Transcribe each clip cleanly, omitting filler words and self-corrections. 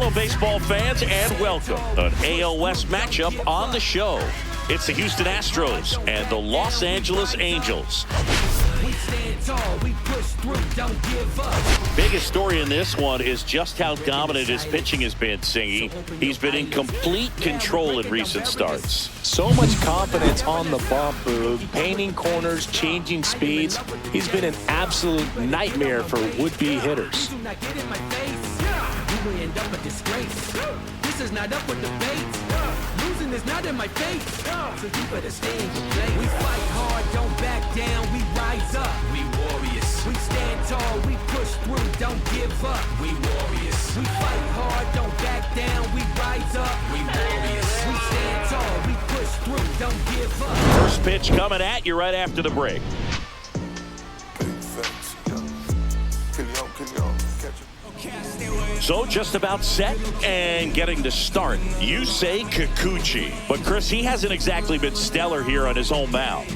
Hello, baseball fans, and welcome. An AL West matchup on the show. It's the Houston Astros and the Los Angeles Angels. We stand tall, we push through, don't give up. Biggest story in this one is just how dominant his pitching has been, Singy. He's been in complete control in recent starts. So much confidence on the bump, Boog. Painting corners, changing speeds. He's been an absolute nightmare for would-be hitters. Do not get in my face. You will end up a disgrace. This is not up for debate. Losing is not in my face. So you better stay in your place. We fight hard, don't back down, we rise up. We warriors. We stand tall, we push through, don't give up. We warriors. We fight hard, don't back down, we rise up. We warriors. We stand tall, we push through, don't give up. First pitch coming at you right after the break. So just about set and getting to start. You say Kikuchi. But Chris, he hasn't exactly been stellar here on his home mound.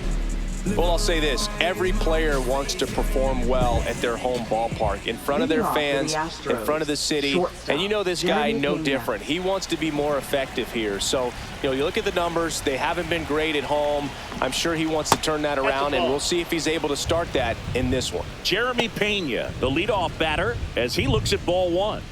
Well, I'll say this. Every player wants to perform well at their home ballpark, in front of their fans, in front of the city. And you know this guy no different. He wants to be more effective here. So, you look at the numbers. They haven't been great at home. I'm sure he wants to turn that around, and we'll see if he's able to start that in this one. Jeremy Pena, the leadoff batter, as he looks at ball one.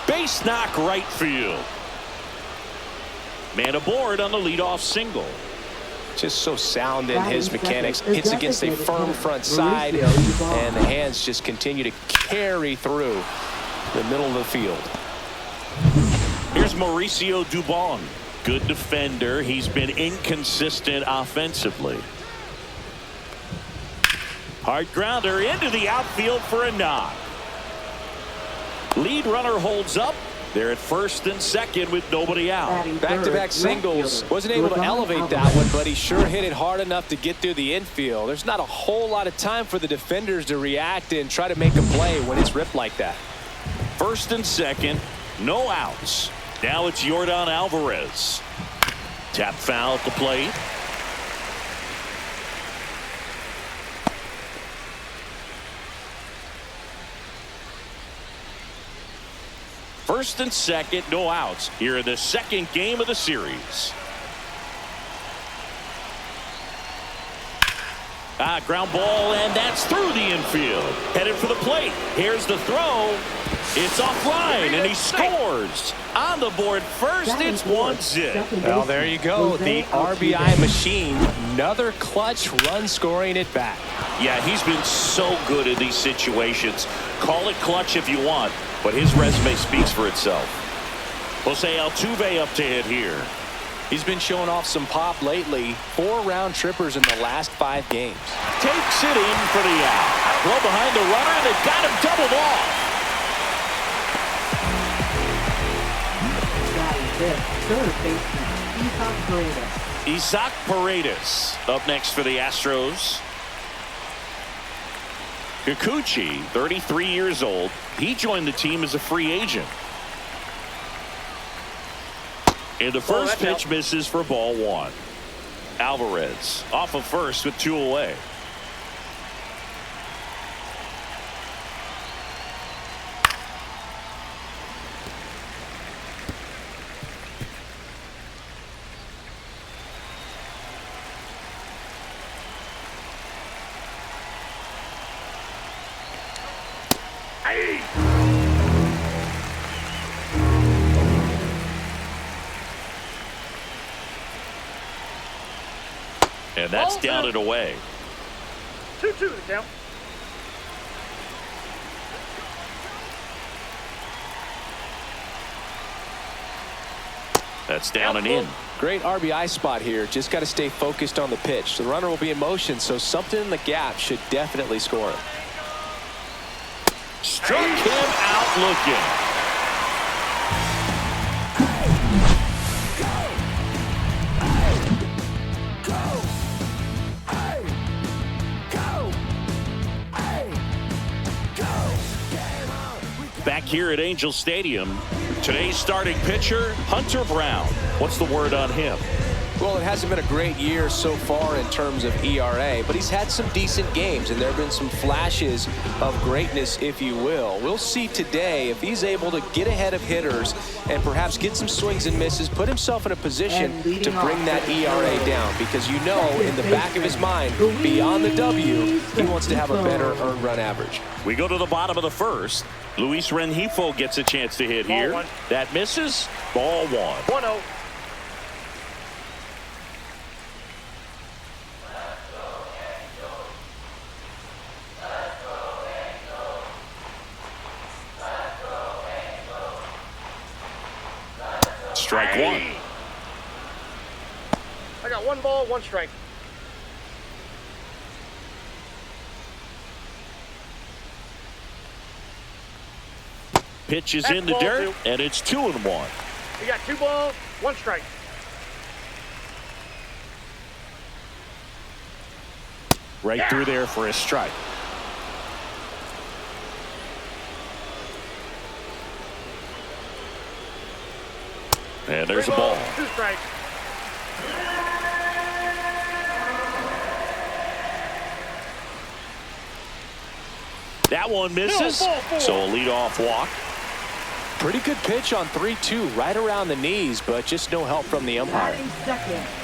Base knock right field. Man aboard on the leadoff single. Just so sound in his mechanics. Hits against a firm front side, and the hands just continue to carry through the middle of the field. Here's Mauricio Dubon. Good defender. He's been inconsistent offensively. Hard grounder into the outfield for a knock. Lead runner holds up. They're at first and second with nobody out. Back-to-back singles. Wasn't able to elevate that one, but he sure hit it hard enough to get through the infield. There's not a whole lot of time for the defenders to react and try to make a play when it's ripped like that. First and second, no outs. Now it's Yordan Alvarez. Tap foul at the plate. First and second, no outs here in the second game of the series. Ground ball, and that's through the infield. Headed for the plate. Here's the throw. It's offline, and he scores. On the board first, it's 1-0. Well, there you go. The RBI machine. Another clutch run scoring at bat. Yeah, he's been so good in these situations. Call it clutch if you want, but his resume speaks for itself. Jose Altuve up to hit here. He's been showing off some pop lately. 4 round trippers in the last 5 games. Takes it in for the out. Throw behind the runner, and they've got him doubled off. Isaac Paredes up next for the Astros. Kikuchi, 33 years old. He joined the team as a free agent. And the first pitch misses for ball one. Alvarez off of first with 2 away. And that's down and away. 2-2 the count. That's down and in. Great RBI spot here. Just got to stay focused on the pitch. The runner will be in motion, so something in the gap should definitely score it. Struck him out looking. Back here at Angel Stadium, today's starting pitcher, Hunter Brown. What's the word on him? Well, it hasn't been a great year so far in terms of ERA, but he's had some decent games, and there have been some flashes of greatness, if you will. We'll see today if he's able to get ahead of hitters and perhaps get some swings and misses, put himself in a position to bring that ERA down, because you know in the back of his mind, beyond the W, he wants to have a better earned run average. We go to the bottom of the first. Luis Rengifo gets a chance to hit here. One. That misses. Ball one. 1-0. Strike one. I got 1 ball, 1 strike. Pitch is That's in the ball dirt, 2. and it's 2-1. We got 2 balls, 1 strike. Right through there for a strike. And there's a 3 ball. balls, 2 strikes. That one misses. No, ball 4. So a leadoff walk. Pretty good pitch on 3-2, right around the knees, but just no help from the umpire.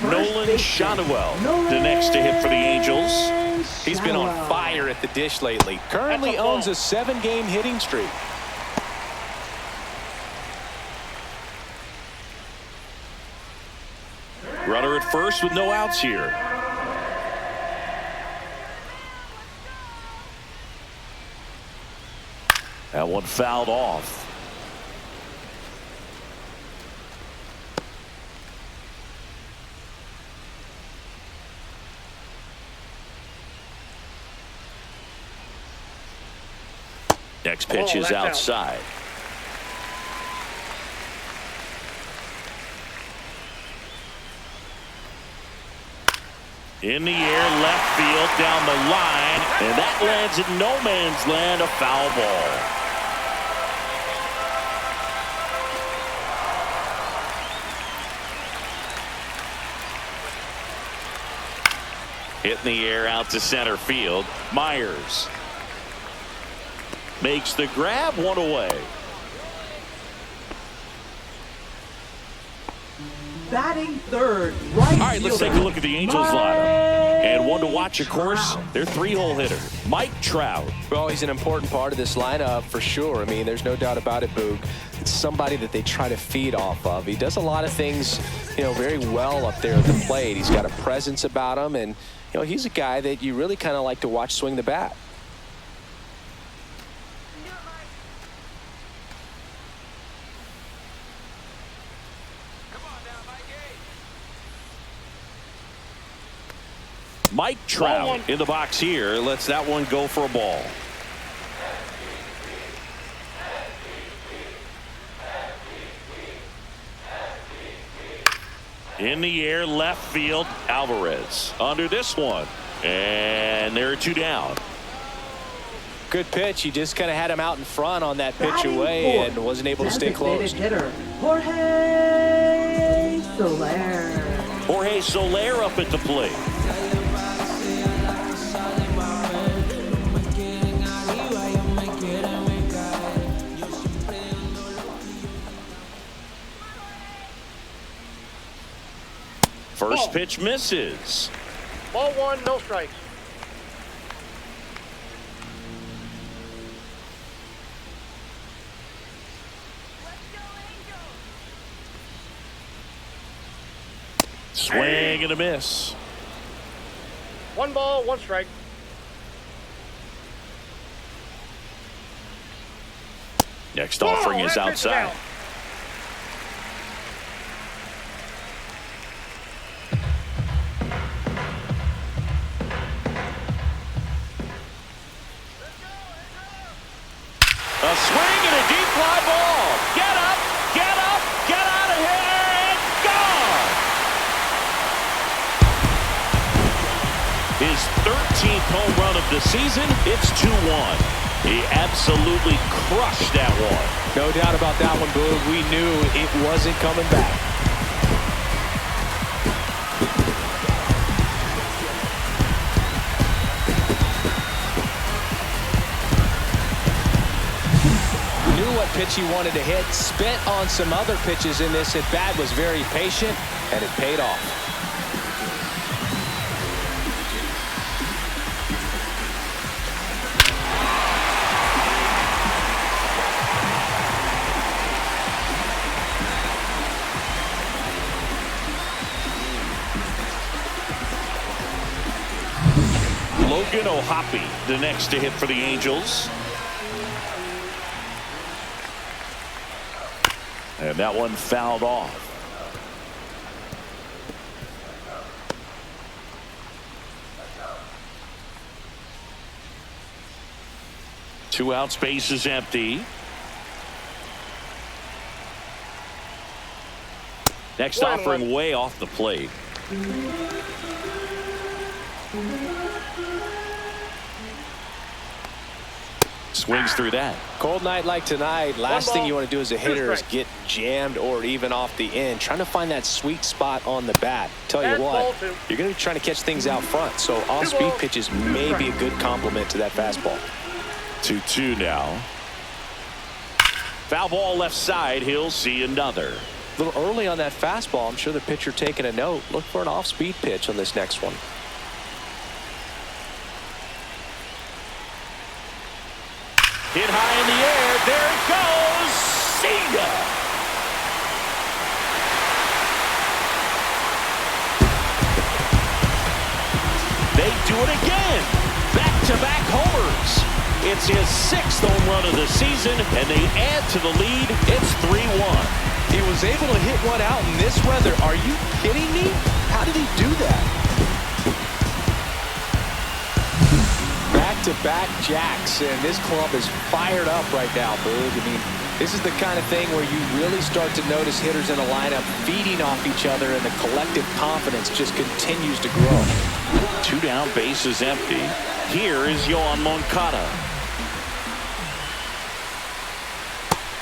Nolan Shotwell, the next to hit for the Angels. He's been on fire at the dish lately. Currently That's a ball. owns a 7-game hitting streak. Runner at first with no outs here. That one fouled off. Next pitch is that's out. outside. In the air, left field, down the line, and that lands in no man's land, a foul ball. Hit in the air out to center field. Myers makes the grab, 1 away. Batting third, right. All right, let's take a look at the Angels lineup. And one to watch, of course, their 3-hole hitter, Mike Trout. Well, he's an important part of this lineup for sure. I mean, there's no doubt about it, Boog. It's somebody that they try to feed off of. He does a lot of things, very well up there at the plate. He's got a presence about him, and, he's a guy that you really kind of like to watch swing the bat. Mike Trout in the box here. Lets that one go for a ball. In the air, left field, Alvarez under this one. And there are 2 down. Good pitch. He just kind of had him out in front on that pitch away and wasn't able to stay close. Hitter, Jorge Soler. Jorge Soler up at the plate. First pitch misses. Ball 1, no strikes. Swing and a miss. 1 ball, 1 strike. Next offering is that pitch is outside. out. A swing and a deep fly ball. Get up, get up, get out of here, and gone. His 13th home run of the season. It's 2-1. He absolutely crushed that one. No doubt about that one, Boog. We knew it wasn't coming back. pitch he wanted to hit. Spent on some other pitches in this at bat. Was very patient, and it paid off. O'Hoppe, the next to hit for the Angels. And that one fouled off. Two outs, base is empty. Next offering way off the plate. Swings through that. Cold night like tonight, last thing you want to do as a hitter is get jammed or even off the end. Trying to find that sweet spot on the bat. Tell you what, you're going to be trying to catch things out front, so off-speed pitches may be a good complement to that fastball. 2-2 now. Foul ball left side. He'll see another. A little early on that fastball. I'm sure the pitcher taking a note. Look for an off-speed pitch on this next one. Hit high in the air. There it goes. See ya. They do it again. Back-to-back homers. It's his 6th home run of the season, and they add to the lead. It's 3-1. He was able to hit one out in this weather. Are you kidding me? How did he do that? Back-to-back jacks, and this club is fired up right now, Boog. I mean, this is the kind of thing where you really start to notice hitters in a lineup feeding off each other, and the collective confidence just continues to grow. 2 down, base is empty. Here is Yoan Moncada.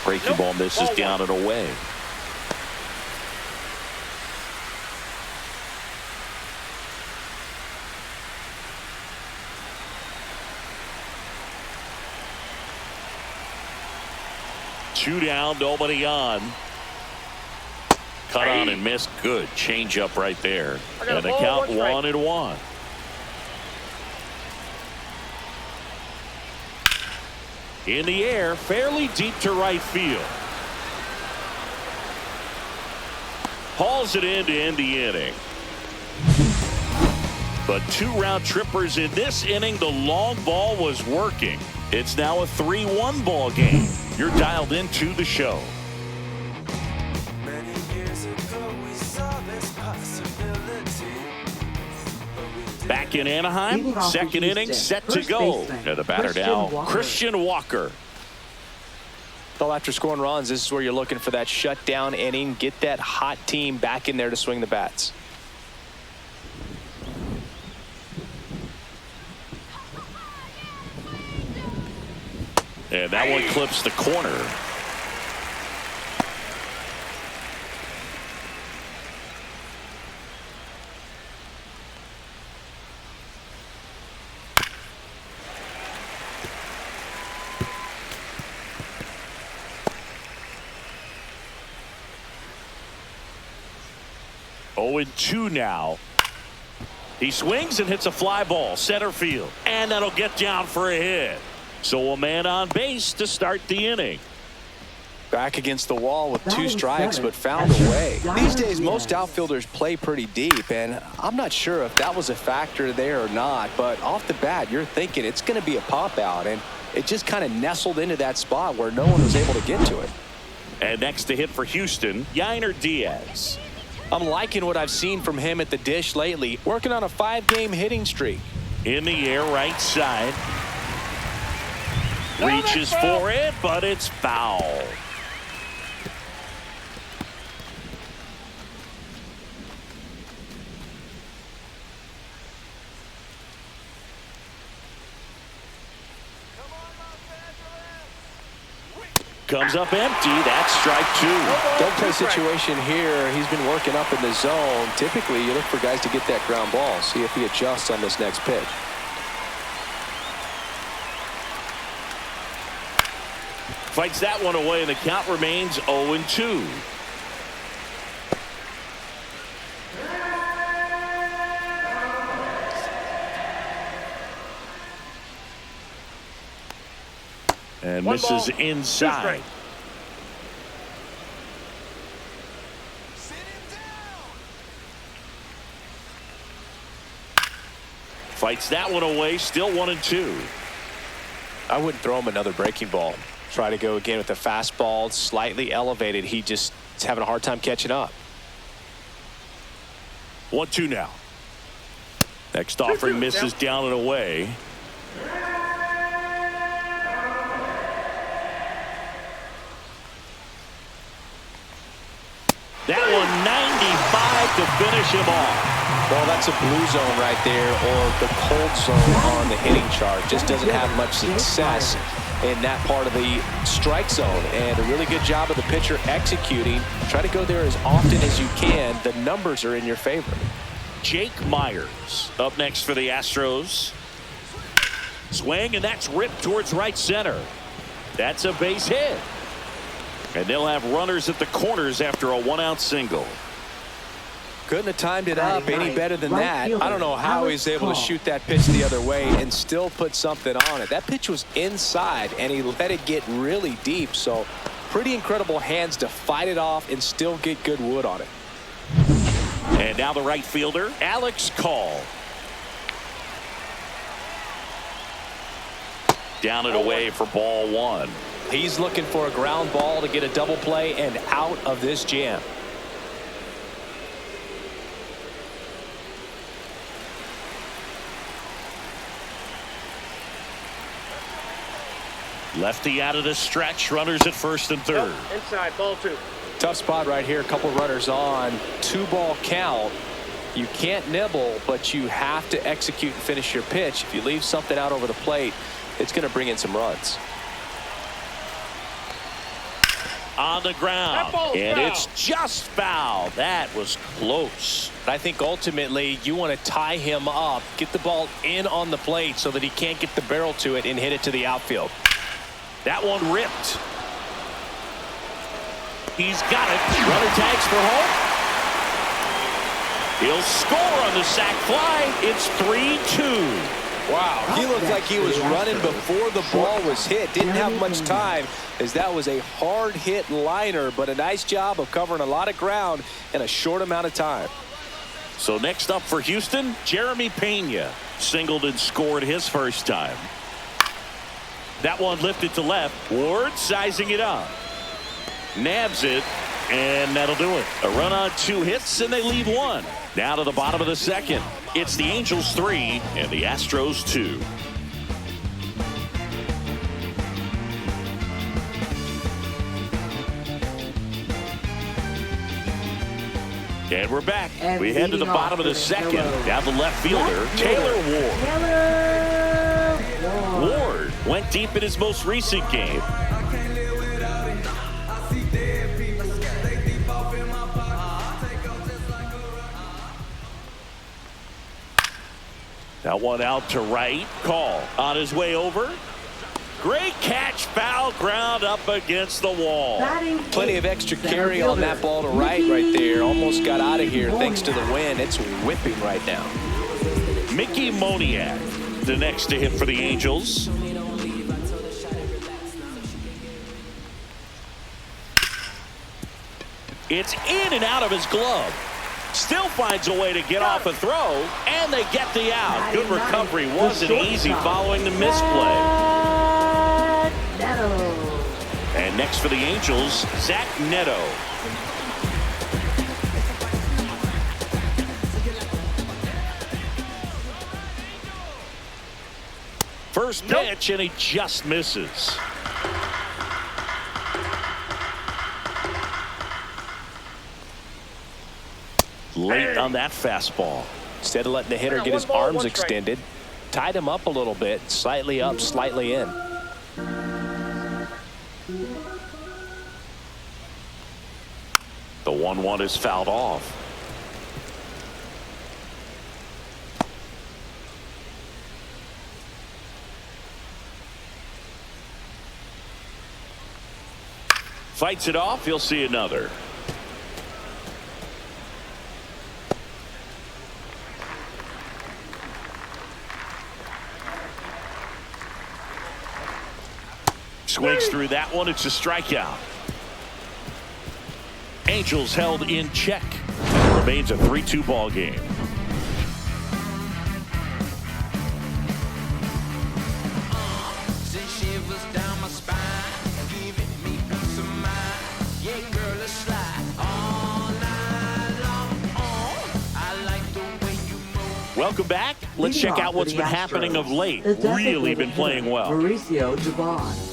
Breaking ball misses down and away. Two down, nobody on. Cut on and missed. Good change up right there. And the count 1-1. In the air, fairly deep to right field. Hauls it in to end the inning. But 2 round trippers in this inning. The long ball was working. It's now a 3-1 ball game. You're dialed into the show. Many years ago we saw this possibility. Back in Anaheim, second inning set to go. And the batter now, Christian Walker. Well, after scoring runs, this is where you're looking for that shutdown inning. Get that hot team back in there to swing the bats. And that one clips the corner. Oh, 0-2 now. He swings and hits a fly ball center field, and that'll get down for a hit. So a man on base to start the inning. Back against the wall with 2 strikes, but found a way. These days, most outfielders play pretty deep, and I'm not sure if that was a factor there or not, but off the bat, you're thinking it's going to be a pop out, and it just kind of nestled into that spot where no one was able to get to it. And next to hit for Houston, Yainer Diaz. I'm liking what I've seen from him at the dish lately, working on a 5-game hitting streak. In the air, right side. Reaches for it, but it's foul. Comes up empty. That's strike 2. Don't play situation here. He's been working up in the zone. Typically, you look for guys to get that ground ball. See if he adjusts on this next pitch. Fights that one away, and the count remains 0-2. And One misses ball, inside. Fights that one away, still 1-2. I wouldn't throw him another breaking ball. Try to go again with the fastball, slightly elevated. He just is having a hard time catching up. 1-2 now. Next offering misses down and away. That one 95 to finish him off. Well, that's a blue zone right there, or the cold zone on the hitting chart. Just doesn't have much success in that part of the strike zone. And a really good job of the pitcher executing. Try to go there as often as you can. The numbers are in your favor. Jake Myers up next for the Astros. Swing, and that's ripped towards right center. That's a base hit. And they'll have runners at the corners after a one-out single. Couldn't have timed it up any better than that. I don't know how he's able to shoot that pitch the other way and still put something on it. That pitch was inside, and he let it get really deep. So pretty incredible hands to fight it off and still get good wood on it. And now the right fielder, Alex Call. Down and away for ball one. He's looking for a ground ball to get a double play and out of this jam. Lefty out of the stretch. Runners at first and third. Nope, inside, ball two. Tough spot right here. A couple runners on. 2-ball count. You can't nibble, but you have to execute and finish your pitch. If you leave something out over the plate, it's going to bring in some runs. On the ground, and foul. it's just foul. That was close. I think ultimately you want to tie him up, get the ball in on the plate so that he can't get the barrel to it and hit it to the outfield. That one ripped. He's got it. Runner tags for home. He'll score on the sac fly. It's 3-2. Wow, he looked like he was running before the ball was hit. Didn't have much time, as that was a hard hit liner, but a nice job of covering a lot of ground in a short amount of time. So next up for Houston, Jeremy Pena singled and scored his first time. That one lifted to left. Ward sizing it up. Nabs it, and that'll do it. A run on 2 hits, and they leave 1. Now to the bottom of the second. It's the Angels 3 and the Astros 2. And we're back. We head to the bottom of the second. Down the left fielder, Taylor Ward. Ward went deep in his most recent game. That one out to right. Call on his way over. Great catch, foul ground up against the wall. Plenty of extra carry on that ball to right there. Almost got out of here thanks to the wind. It's whipping right now. Mickey Moniak, the next to hit for the Angels. It's in and out of his glove. Still finds a way to get off a throw, and they get the out. Good recovery wasn't easy following the misplay. And next for the Angels, Zach Neto. First pitch, and he just misses. Late on that fastball. Instead of letting the hitter get his arms extended, tied him up a little bit, slightly up, slightly in. The 1-1 is fouled off. Fights it off. He'll see another. Swings through that one. It's a strikeout. Angels held in check. Remains a 3-2 ball game. Welcome back. Let's check out what's been happening of late. Really been playing well. Mauricio Dubon.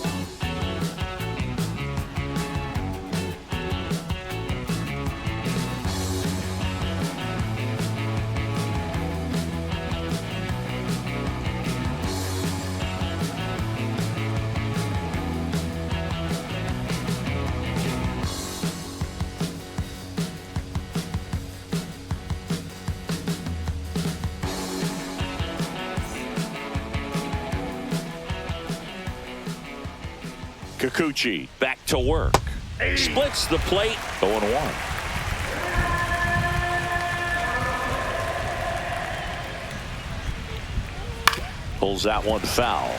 Kikuchi back to work. Splits the plate. 0-1. Pulls that one foul.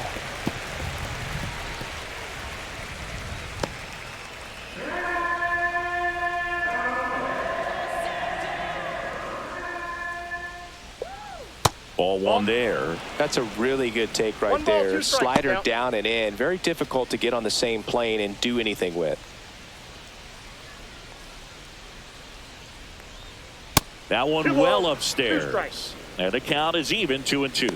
Ball one there. That's a really good take right there. Slider down and in. Very difficult to get on the same plane and do anything with. That one well upstairs. And the count is even, 2-2.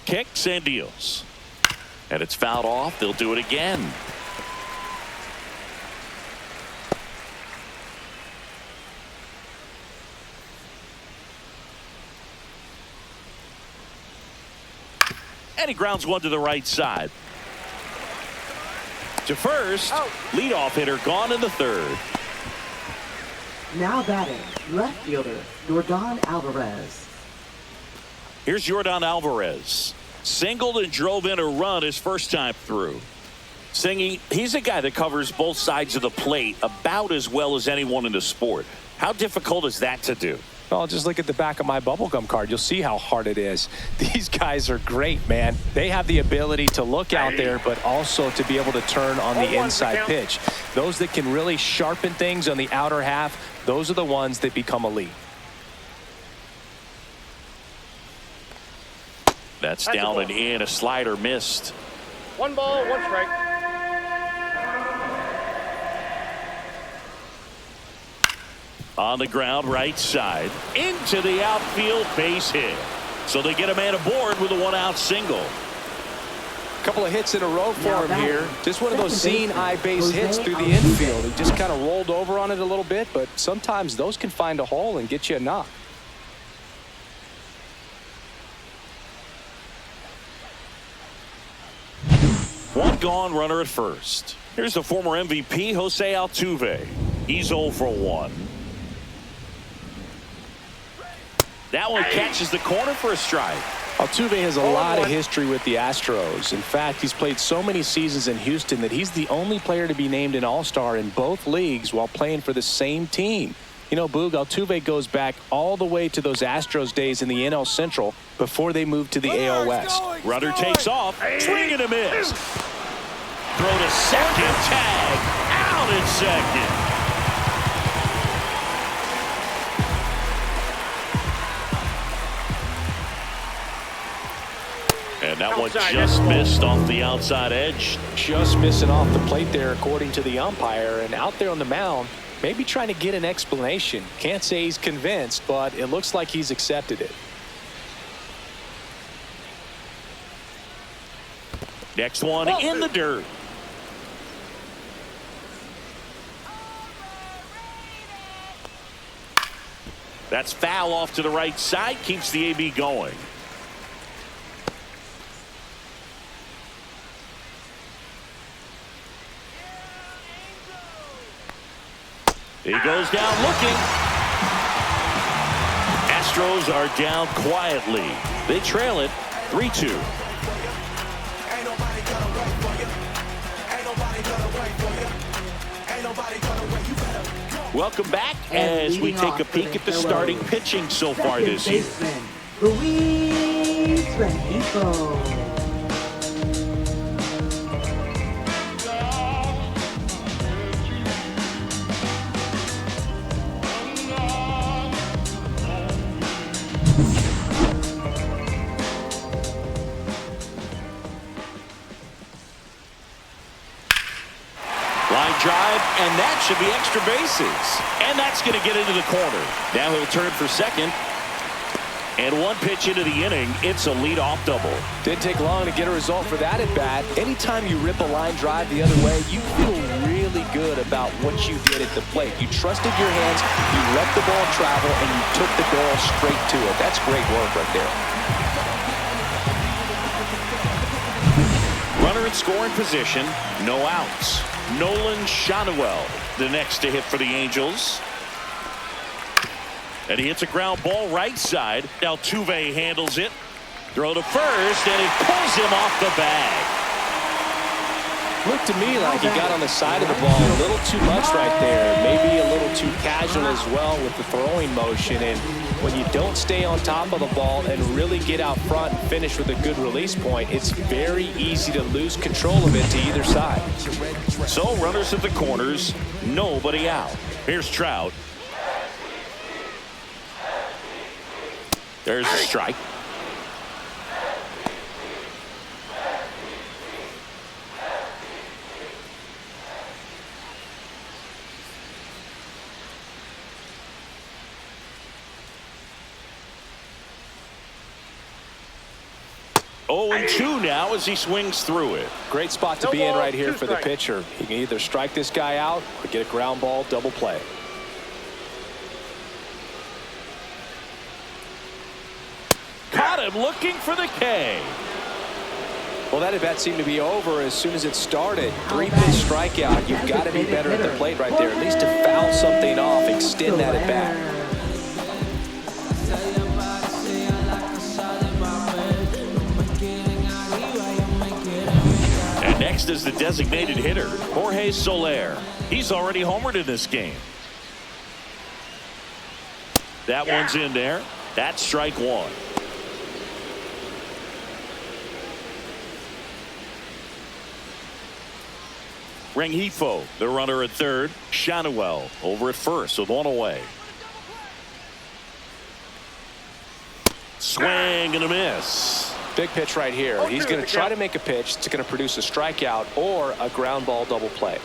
Kicks and deals. And it's fouled off. They'll do it again. And he grounds one to the right side. To first, leadoff hitter gone in the third. Now batting, left fielder, Yordan Alvarez. Here's Yordan Alvarez. Singled and drove in a run his first time through. Singy, he's a guy that covers both sides of the plate about as well as anyone in the sport. How difficult is that to do? Well, just look at the back of my bubblegum card. You'll see how hard it is. These guys are great, man. They have the ability to look out there, but also to be able to turn on the inside pitch. Those that can really sharpen things on the outer half, those are the ones that become elite. That's down and in. A slider missed. 1 ball, 1 strike. On the ground, right side. Into the outfield, base hit. So they get a man aboard with a 1-out single. A couple of hits in a row for him here. Just one of those seeing eye base hits through the infield. He just kind of rolled over on it a little bit, but sometimes those can find a hole and get you a knock. One gone, runner at first. Here's the former MVP, Jose Altuve. He's 0 for 1. That one catches the corner for a strike. Altuve has a lot of history with the Astros. In fact, he's played so many seasons in Houston that he's the only player to be named an All-Star in both leagues while playing for the same team. You know, Boog, Altuve goes back all the way to those Astros days in the NL Central before they moved to the AL West. Runner takes off, swing and a miss. Throw to second, tag, out at second. And that one just missed off the outside edge. Just missing off the plate there, according to the umpire. And out there on the mound, maybe trying to get an explanation. Can't say he's convinced, but it looks like he's accepted it. Next one in the dirt. That's foul off to the right side. Keeps the AB going. He goes down looking. Astros are down quietly. They trail it 3-2. Welcome back as we take a peek at the starting pitching so far this year. Luis Rengifo. Line drive, and that should be extra bases. And that's going to get into the corner. Now he'll turn for second. And one pitch into the inning, it's a leadoff double. Didn't take long to get a result for that at bat. Anytime you rip a line drive the other way, you feel really good about what you did at the plate. You trusted your hands, you let the ball travel, and you took the barrel straight to it. That's great work right there. Runner in scoring position, no outs. Nolan Schanuel, the next to hit for the Angels. And he hits a ground ball right side. Altuve handles it. Throw to first, and it pulls him off the bag. Looked to me like he got on the side of the ball a little too much right there. Maybe a little too casual as well with the throwing motion. And when you don't stay on top of the ball and really get out front and finish with a good release point, it's very easy to lose control of it to either side. So runners at the corners, nobody out. Here's Trout. There's a strike. Oh, and 2 now as he swings through it. Great spot to be in right here for the pitcher. He can either strike this guy out or get a ground ball double play. Caught him looking for the K. Well, that at bat seemed to be over as soon as it started. 3-pitch strikeout. You've got to be better at the plate right there, at least to foul something off, extend that at bat. And next is the designated hitter, Jorge Soler. He's already homered in this game. That one's in there. That's strike one. Rengifo, the runner at third. Schanuel over at first with one away. Swing and a miss. Big pitch right here. He's going to try to make a pitch that's going to produce a strikeout or a ground ball double play.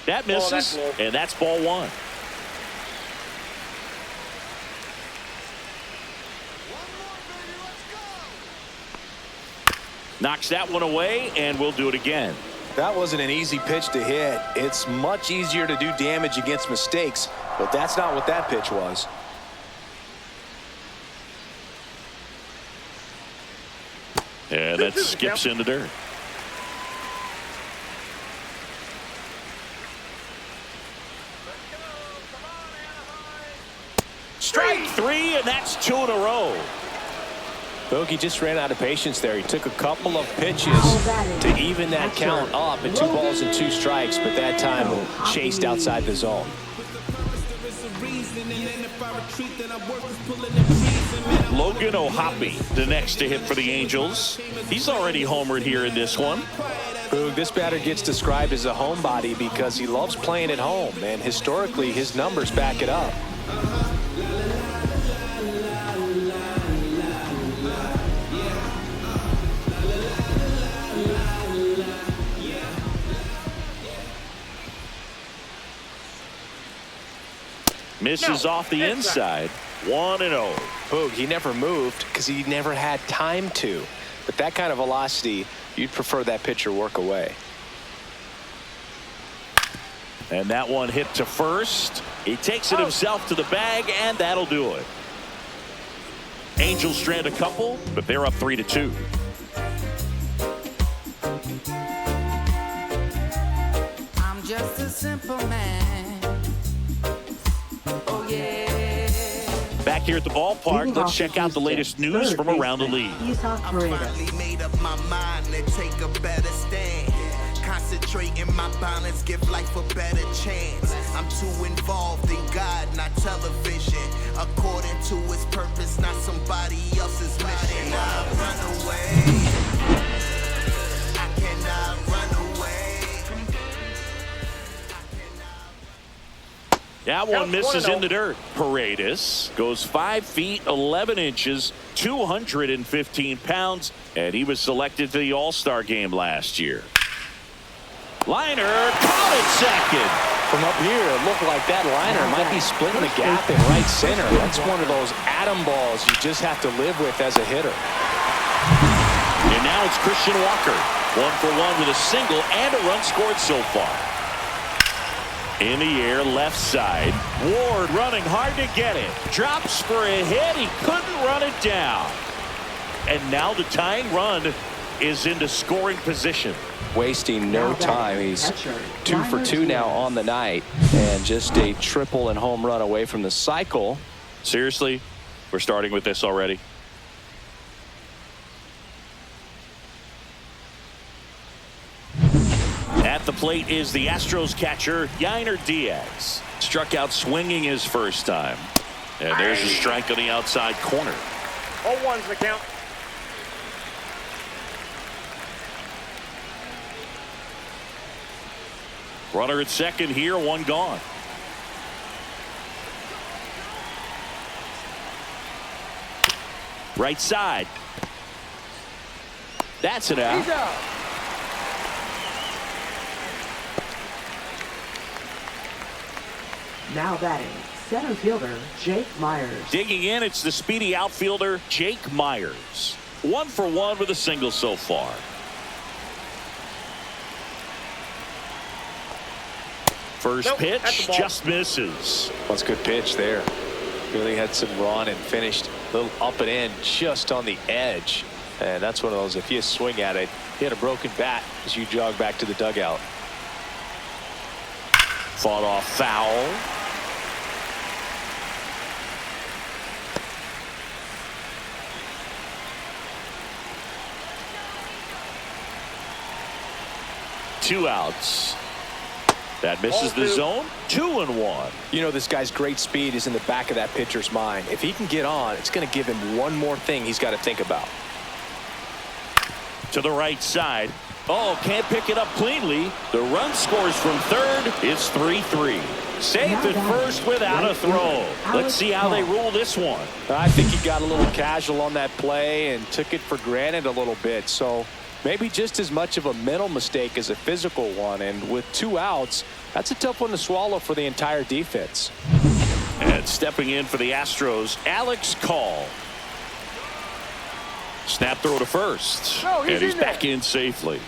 That misses, and that's ball one. Knocks that one away, and we'll do it again. That wasn't an easy pitch to hit. It's much easier to do damage against mistakes, but that's not what that pitch was. And that skips into dirt. Strike 3, and that's 2 in a row. Bogey just ran out of patience there. He took a couple of pitches to even that count up at 2 balls and 2 strikes, but that time chased outside the zone. Logan O'Hoppe, the next to hit for the Angels. He's already homered here in this one. Boog, this batter gets described as a homebody because he loves playing at home, and historically his numbers back it up. Misses off the inside. 1-0. Boog, he never moved because he never had time to. But that kind of velocity, you'd prefer that pitcher work away. And that one hit to first. He takes it himself to the bag, and that'll do it. Angels strand a couple, but they're up 3-2. I'm just a simple man. Oh, Back here at the ballpark, let's check out the latest news from around the league. I finally made up my mind to take a better stand. Concentrating my balance, give life a better chance. I'm too involved in God, not television. According to his purpose, not somebody else's mission. I run away. I cannot run away. That one misses in the dirt. Paredes goes 5 feet 11 inches, 215 pounds, and he was selected for the All-Star game last year. Liner caught it second. From up here, it looked like that liner might be splitting the gap in right center. That's one of those atom balls you just have to live with as a hitter. And now it's Christian Walker. 1 for 1 with a single and a run scored so far. In the air, left side. Ward running hard to get it. Drops for a hit. He couldn't run it down. And now the tying run is into scoring position. Wasting no time. He's 2 for 2 now on the night, and just a triple and home run away from the cycle. Seriously, we're starting with this already. At the plate is the Astros catcher, Gunnar Diaz. Struck out swinging his first time. And there's a strike on the outside corner. 0-1's the count. Runner at second here, 1 gone. Right side. That's it out. He's out. Now batting, center fielder Jake Myers. Digging in, it's the speedy outfielder Jake Myers. 1 for 1 with a single so far. First pitch just misses. That's a good pitch there. Really had some run and finished a little up and in just on the edge. And that's one of those, if you swing at it, hit a broken bat as you jog back to the dugout. Fought off foul. Two outs. That misses the zone. 2-1. You know, this guy's great speed is in the back of that pitcher's mind. If he can get on, it's going to give him one more thing he's got to think about. To the right side. Oh, can't pick it up cleanly. The run scores from third. It's 3-3. Safe at first without a throw. Let's see how they rule this one. I think he got a little casual on that play and took it for granted a little bit. So maybe just as much of a mental mistake as a physical one. And with 2 outs, that's a tough one to swallow for the entire defense. And stepping in for the Astros, Alex Call. Snap throw to first. And he's back in safely.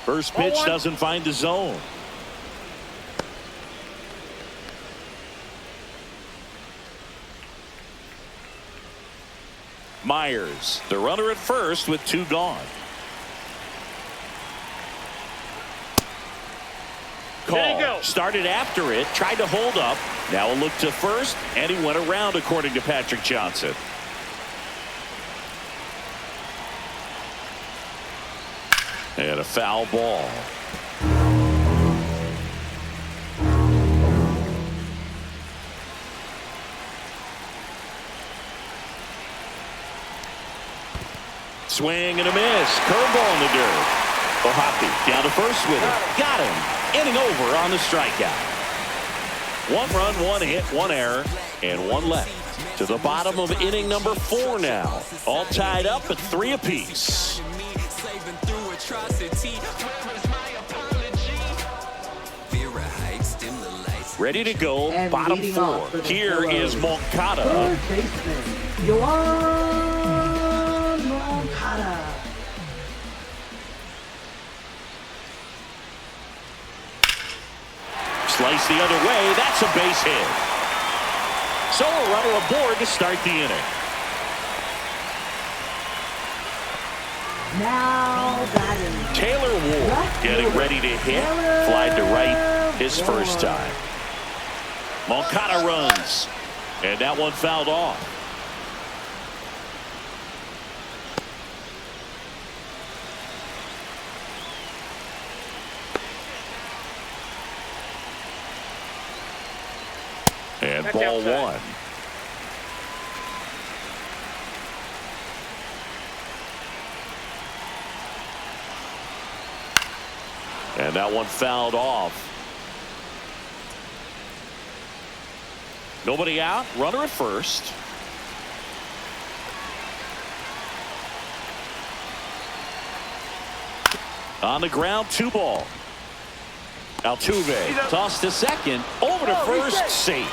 First pitch doesn't find the zone. Myers, the runner at first with 2 gone. Call started after it, tried to hold up. Now a look to first, and he went around, according to Patrick Johnson. And a foul ball. Swing and a miss. Curveball in the dirt. Ohapi down to first with it. Got him. Inning over on the strikeout. 1 run, 1 hit, 1 error, and 1 left. To the bottom of inning number 4 now. All tied up at 3 apiece. Ready to go, And bottom leading 4. off for the Here is Orioles, Moncada. third baseman Yoan Moncada. Slice the other way. That's a base hit. So a runner aboard to start the inning. Now batting, Taylor Ward. getting ready to hit. Flied to right his first time. Moncada runs, and that one fouled off. And That's ball outside. one. And that one fouled off. Nobody out. Runner at first. On the ground, 2 ball. Altuve tossed to second. Over to first. Safe.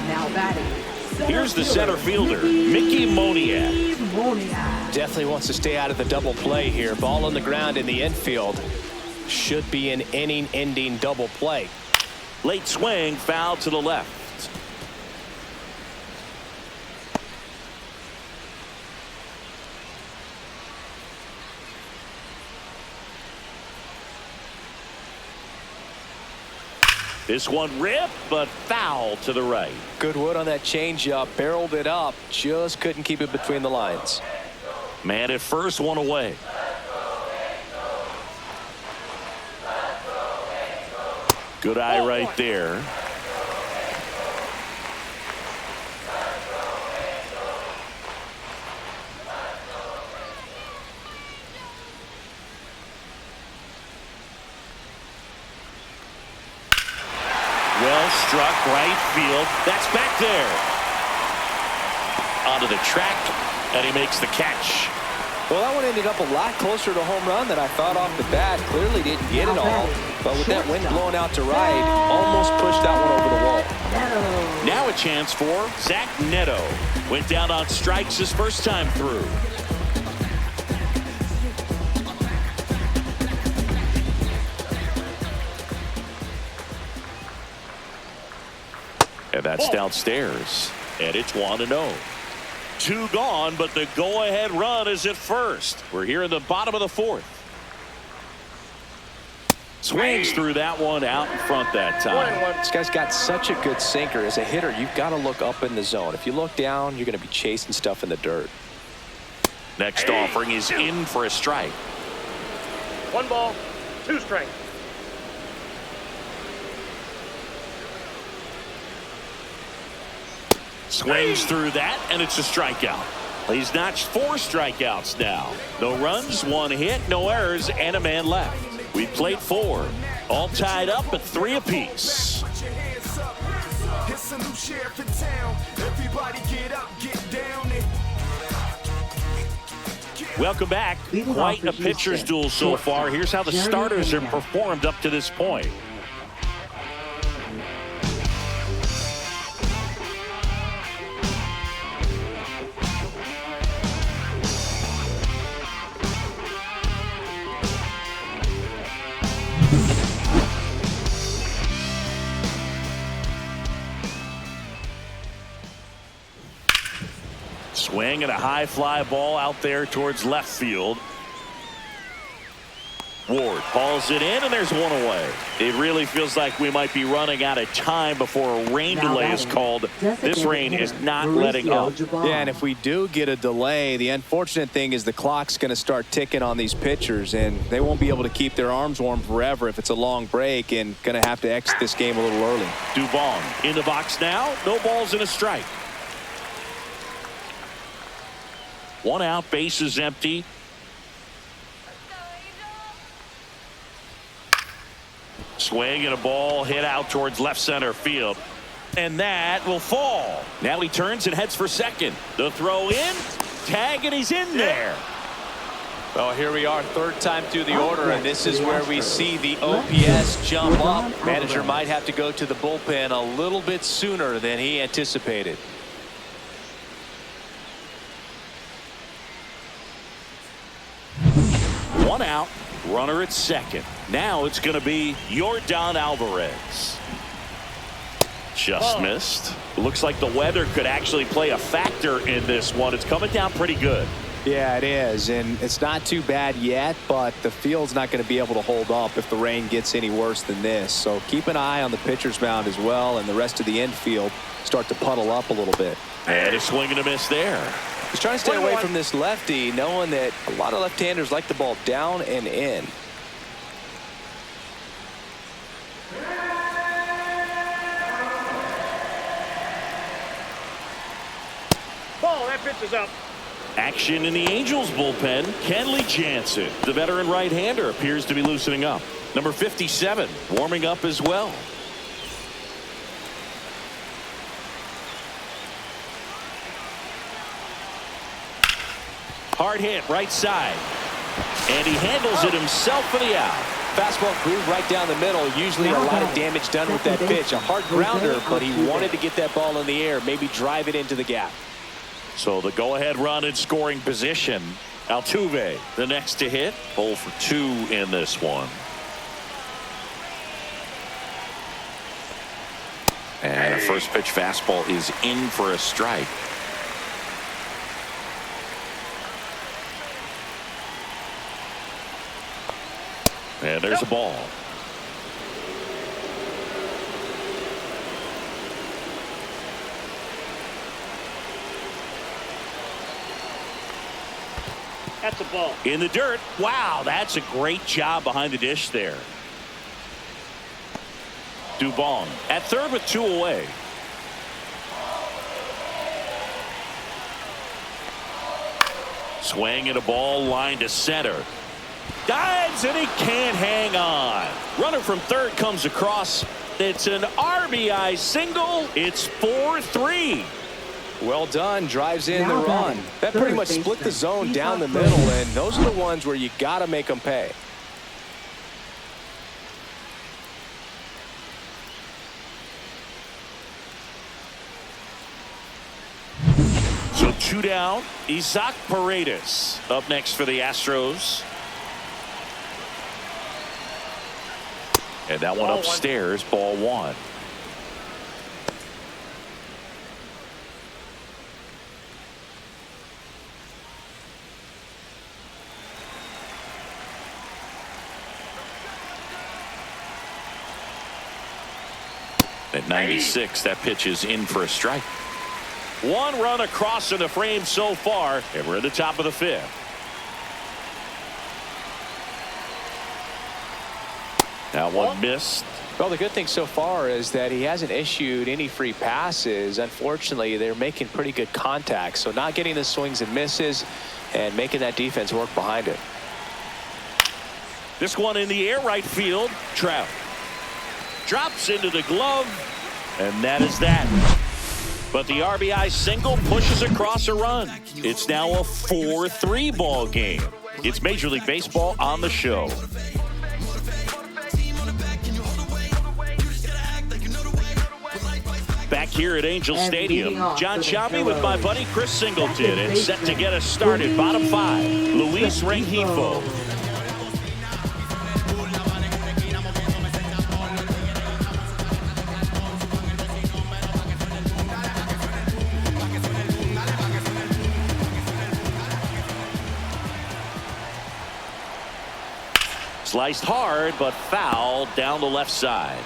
Now batting. Here's the center fielder, Mickey Moniak. Definitely wants to stay out of the double play here. Ball on the ground in the infield. Should be an inning-ending double play. Late swing, foul to the left. This one ripped, but foul to the right. Good wood on that changeup. Barreled it up. Just couldn't keep it between the lines. Man at first, one away. Good eye right there. Well struck, right field. That's back there. Onto the track, and he makes the catch. Well, that one ended up a lot closer to home run than I thought off the bat. Clearly didn't get it all, but with that wind blowing out to right, almost pushed that one over the wall. Now a chance for Zach Neto. Went down on strikes his first time through. And that's downstairs, and it's 1-0. 2 gone, but the go-ahead run is at first. We're here in the bottom of the 4th. Swings through that one out in front that time. This guy's got such a good sinker. As a hitter, you've got to look up in the zone. If you look down, you're going to be chasing stuff in the dirt. Next offering is in for a strike. 1 ball, 2 strikes. Swings through that, and it's a strikeout. He's notched 4 strikeouts now. No runs, 1 hit, no errors, and a man left. We played 4, all tied up at 3 apiece. Welcome back. Quite a pitcher's duel so far. Here's how the starters have performed up to this point. Swing and a high fly ball out there towards left field. Ward hauls it in, and there's 1 away. It really feels like we might be running out of time before a rain delay is called. This rain is not letting up. Yeah, and if we do get a delay, the unfortunate thing is the clock's going to start ticking on these pitchers, and they won't be able to keep their arms warm forever if it's a long break, and going to have to exit this game a little early. Dubon in the box now. No balls and a strike. 1 out, bases empty. Swing and a ball hit out towards left center field. And that will fall. Now he turns and heads for second. The throw in, tag, and he's in there. Well, here we are, 3rd time through the order, and this is where we see the OPS jump up. Manager might have to go to the bullpen a little bit sooner than he anticipated. One out, runner at second. Now it's going to be Yordan Alvarez. Just missed. Looks like the weather could actually play a factor in this one. It's coming down pretty good. Yeah, it is, and it's not too bad yet, but the field's not going to be able to hold up if the rain gets any worse than this. So keep an eye on the pitcher's mound as well, and the rest of the infield start to puddle up a little bit. And a swing and a miss there. He's trying to stay away from this lefty, knowing that a lot of left-handers like the ball down and in. Ball, that pitch is up. Action in the Angels bullpen. Kenley Jansen, the veteran right-hander, appears to be loosening up. Number 57 warming up as well. Hard hit right side, and he handles it himself for the out. Fastball groove right down the middle. Usually a lot of damage done with that pitch. A hard grounder, but he wanted to get that ball in the air, maybe drive it into the gap. So the go-ahead run in scoring position. Altuve, the next to hit. 0 for 2 in this one. And a first pitch fastball is in for a strike. And there's a ball. That's a ball. In the dirt. Wow, that's a great job behind the dish there. Dubon at third with 2 away. Swing and a ball line to center. Dives and he can't hang on. Runner from third comes across. It's an RBI single. It's 4-3. Well done. Drives in the run. That pretty much split the zone down the middle, and those are the ones where you got to make them pay. So 2 down. Isaac Paredes up next for the Astros. And that one upstairs, ball 1. At 96, that pitch is in for a strike. 1 run across in the frame so far, and we're at the top of the 5th. That one missed. Well, the good thing so far is that he hasn't issued any free passes. Unfortunately, they're making pretty good contact, so not getting the swings and misses and making that defense work behind it. This one in the air, right field. Trout drops into the glove, and that is that. But the RBI single pushes across a run. It's now a 4-3 ball game. It's Major League Baseball on the show. Back here at Angel Stadium, John Sciambi with my buddy Chris Singleton, and set to get us started. Bottom 5, Luis Rengifo. Sliced hard, but foul down the left side.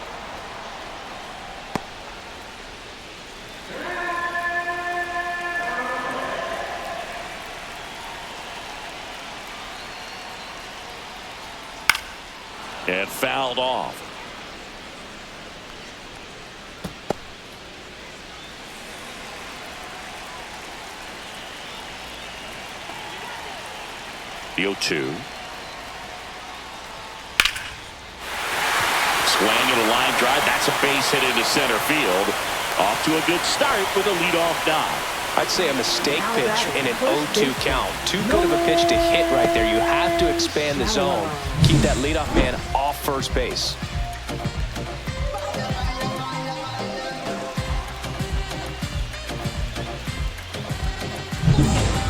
And fouled off. The 0-2. Swing and a line drive. That's a base hit into center field. Off to a good start with a leadoff dive. I'd say a mistake pitch in an 0-2 count. Too good of a pitch to hit right there. You have to expand the zone. Keep that leadoff man off first base.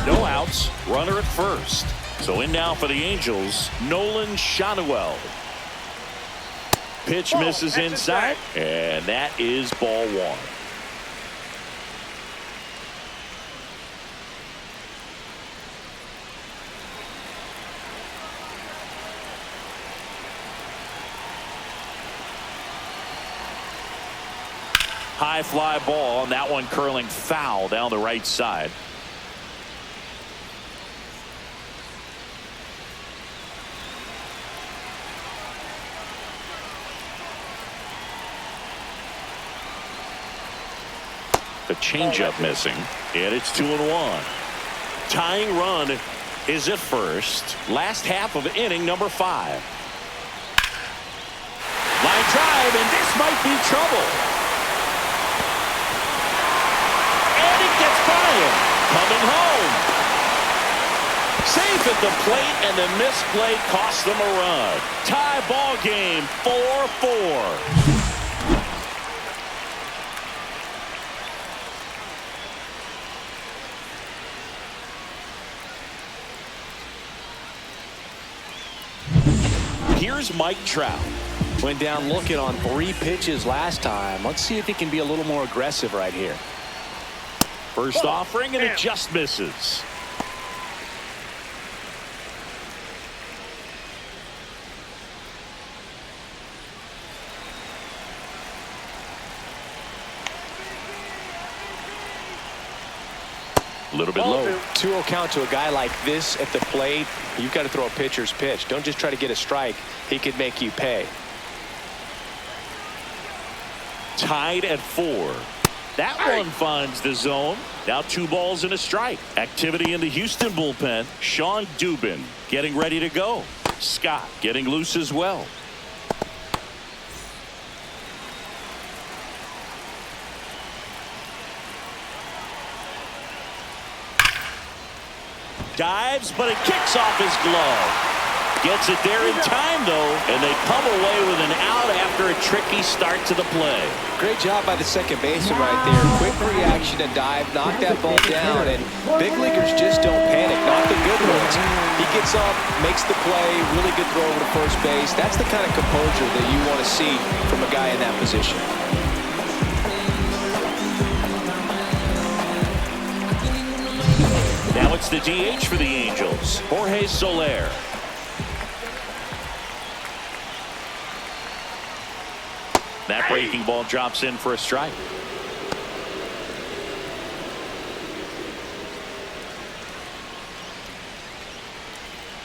No outs. Runner at first. So in now for the Angels, Nolan Schanuel. Pitch misses inside, and that is ball 1. High fly ball, and that one curling foul down the right side. The changeup missing, and it's 2-1. Tying run is at first. Last half of inning number 5. Line drive, and this might be trouble. And it gets by him. Coming home. Safe at the plate, and the misplay cost them a run. Tie ball game, 4-4. Here's Mike Trout. Went down looking on 3 pitches last time. Let's see if he can be a little more aggressive right here. First offering, and it just misses. A little bit low. 2-0 count to a guy like this at the plate. You've got to throw a pitcher's pitch. Don't just try to get a strike. He could make you pay. Tied at 4. That one finds the zone. Now 2 balls and a strike. Activity in the Houston bullpen. Sean Dubin getting ready to go. Scott getting loose as well. Dives, but it kicks off his glove. Gets it there in time, though, and they come away with an out after a tricky start to the play. Great job by the second baseman right there. Quick reaction and dive, knock that ball down, and big leaguers just don't panic, not the good ones. He gets up, makes the play, really good throw over to first base. That's the kind of composure that you want to see from a guy in that position. Now it's the DH for the Angels, Jorge Soler. That breaking ball drops in for a strike.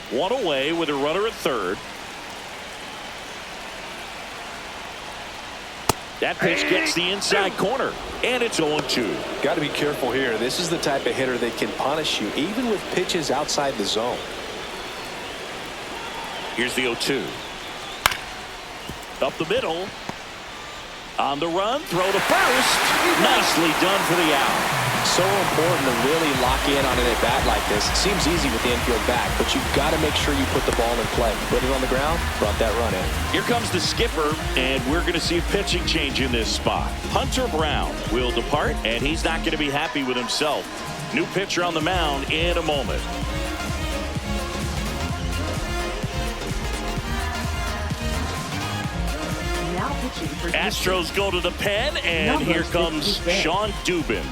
One away with a runner at third. That pitch gets the inside corner, and it's 0-2. Got to be careful here. This is the type of hitter that can punish you, even with pitches outside the zone. Here's the 0-2. Up the middle. On the run, throw to first. Nicely done for the out. So important to really lock in on an at-bat like this. It seems easy with the infield back, but you've got to make sure you put the ball in play. Put it on the ground, brought that run in. Here comes the skipper, and we're going to see a pitching change in this spot. Hunter Brown will depart, and he's not going to be happy with himself. New pitcher on the mound in a moment. Astros go to the pen, and here comes Sean Dubin.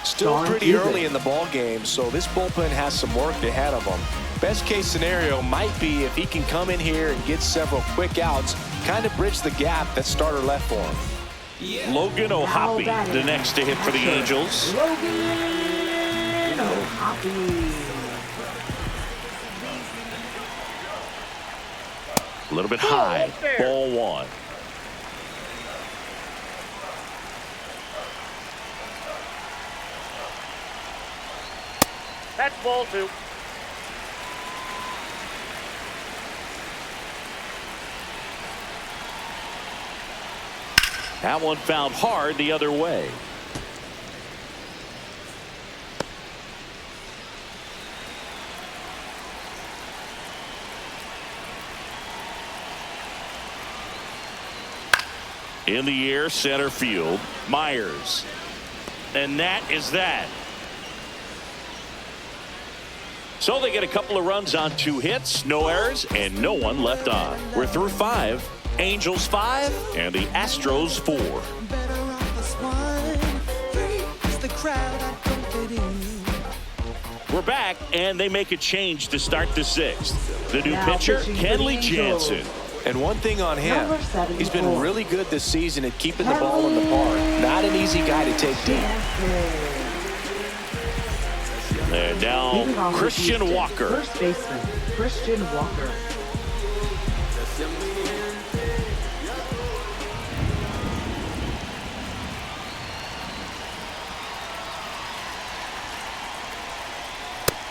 Still pretty early in the ball game, so this bullpen has some work ahead of them. Best case scenario might be if he can come in here and get several quick outs, kind of bridge the gap that starter left for him. Logan O'Hoppe, the next to hit for the Angels. Logan O'Hoppe. A little bit high. Ball 1. That's ball 2. That one found hard the other way. In the air, center field. Myers. And that is that. So they get a couple of runs on 2 hits, no errors, and no one left on. We're through 5. Angels 5 and the Astros 4. We're back, and they make a change to start the 6th. The new pitcher, Kenley Jansen. And one thing on him, he's been really good this season at keeping the ball in the park. Not an easy guy to take deep. And now Christian Walker. First baseman, Christian Walker.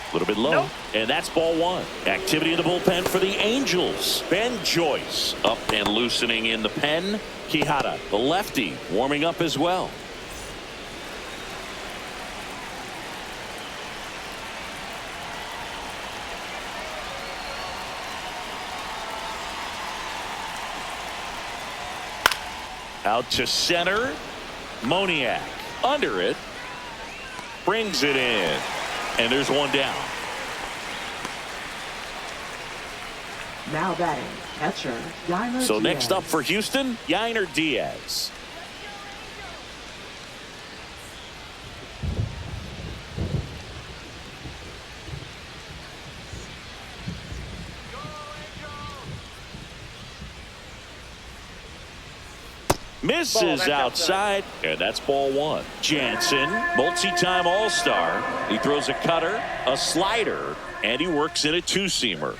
A little bit low. Nope. And that's ball one. Activity in the bullpen for the Angels. Ben Joyce up and loosening in the pen. Quijada, the lefty, warming up as well. Out to center. Moniak under it. Brings it in. And there's one down. Now batting, catcher, Yainer So Diaz. next up for Houston, Yainer Diaz. Misses outside, and that's ball one. Jansen, multi-time All-Star. He throws a cutter, a slider, and he works in a two-seamer.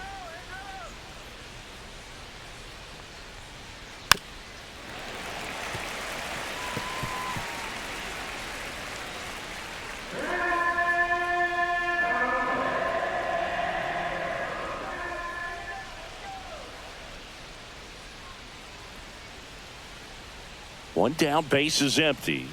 One down, base is empty.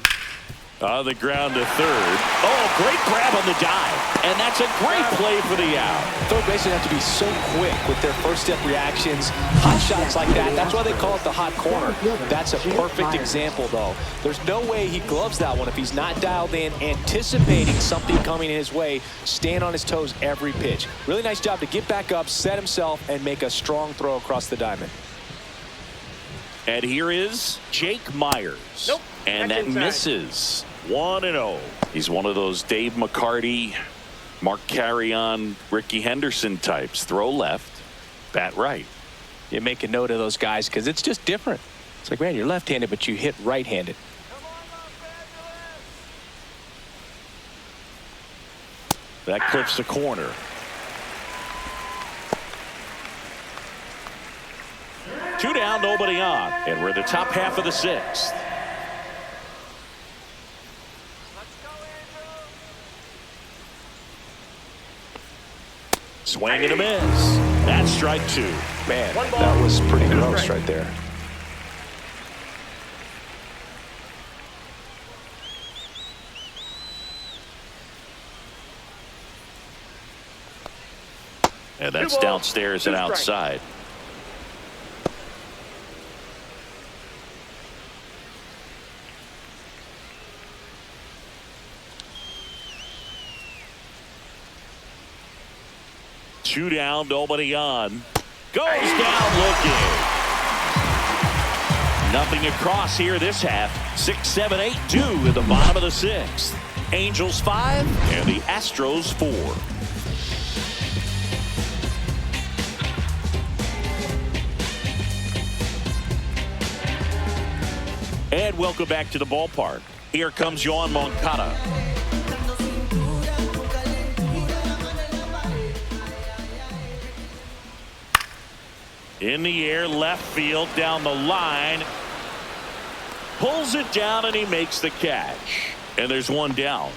On the ground to third. Oh, great grab on the dive. And that's a great play for the out. Third basemen have to be so quick with their first step reactions. Hot shots like that. That's why they call it the hot corner. That's a perfect example, though. There's no way he gloves that one if he's not dialed in, anticipating something coming his way, staying on his toes every pitch. Really nice job to get back up, set himself, and make a strong throw across the diamond. And here is Jake Myers. Nope. And that misses. 1-0. He's one of those Dave McCarty, Mark Carrion, Ricky Henderson types. Throw left, bat right. You make a note of those guys because it's just different. It's like, man, you're left-handed, but you hit right-handed. That clips the corner. Two down, nobody on. And we're in the top half of the sixth. Swing and a miss. That's strike two. Man, that was pretty gross right there. And that's downstairs and outside. Two down, nobody on. Goes down looking. Nothing across here this half. 6, 7, 8, 2 in the bottom of the sixth. Angels 5 and the Astros 4. And welcome back to the ballpark. Here comes Yoan Moncada. In the air, left field, down the line. Pulls it down and he makes the catch. And there's one down.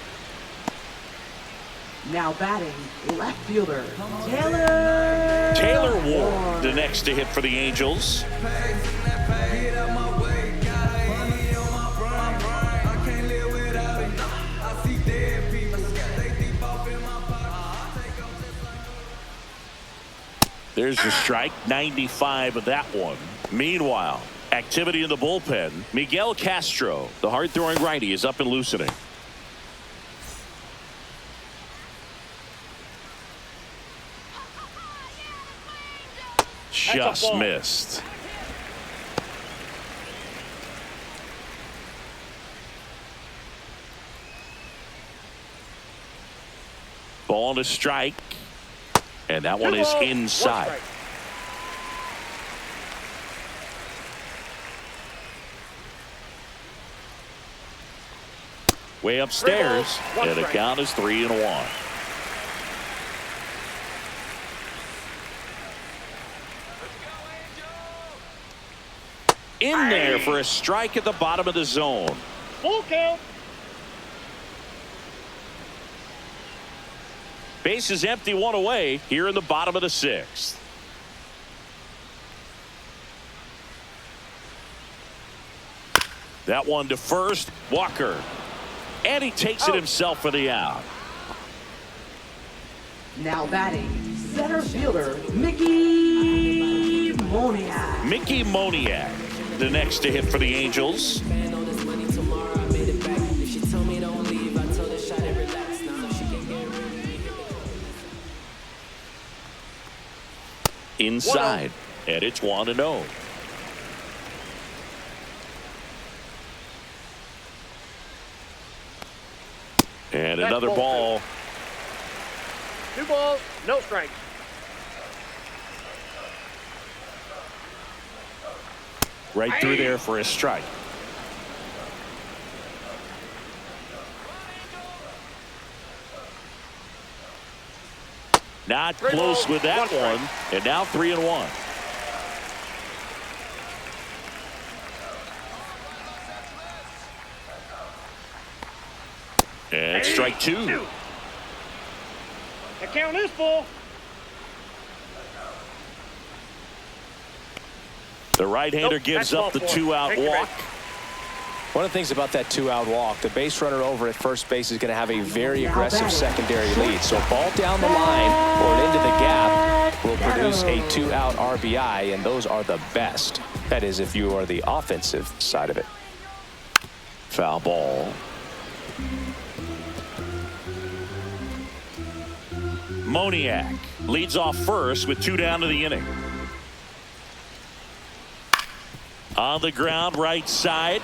Now batting, left fielder, Taylor. Taylor Ward, the next to hit for the Angels. There's the strike, 95 of that one. Meanwhile, activity in the bullpen. Miguel Castro, the hard-throwing righty, is up and loosening. Just missed. Ball to strike. And that one is inside. way upstairs, one and the strike. count is 3-1. In there for a strike at the bottom of the zone. Full count. Base is empty, one away here in the bottom of the 6th. That one to first, Walker. And he takes it himself for the out. Now batting, center fielder, Mickey Moniak. Mickey Moniak, the next to hit for the Angels. Inside, and it's 1-0. And That's another ball. 2 balls, no strikes. Right through there for a strike. Not close with that one. And now 3-1. And strike 2. The count is full. The right-hander Nope, gives that's up the ball 4. 2-out Thank you, walk. One of the things about that 2-out walk, the base runner over at first base is going to have a very aggressive secondary lead. So ball down the line or into the gap will produce a 2-out RBI, and those are the best. That is, if you are the offensive side of it. Foul ball. Moniak leads off first with 2 down to the inning. On the ground, right side.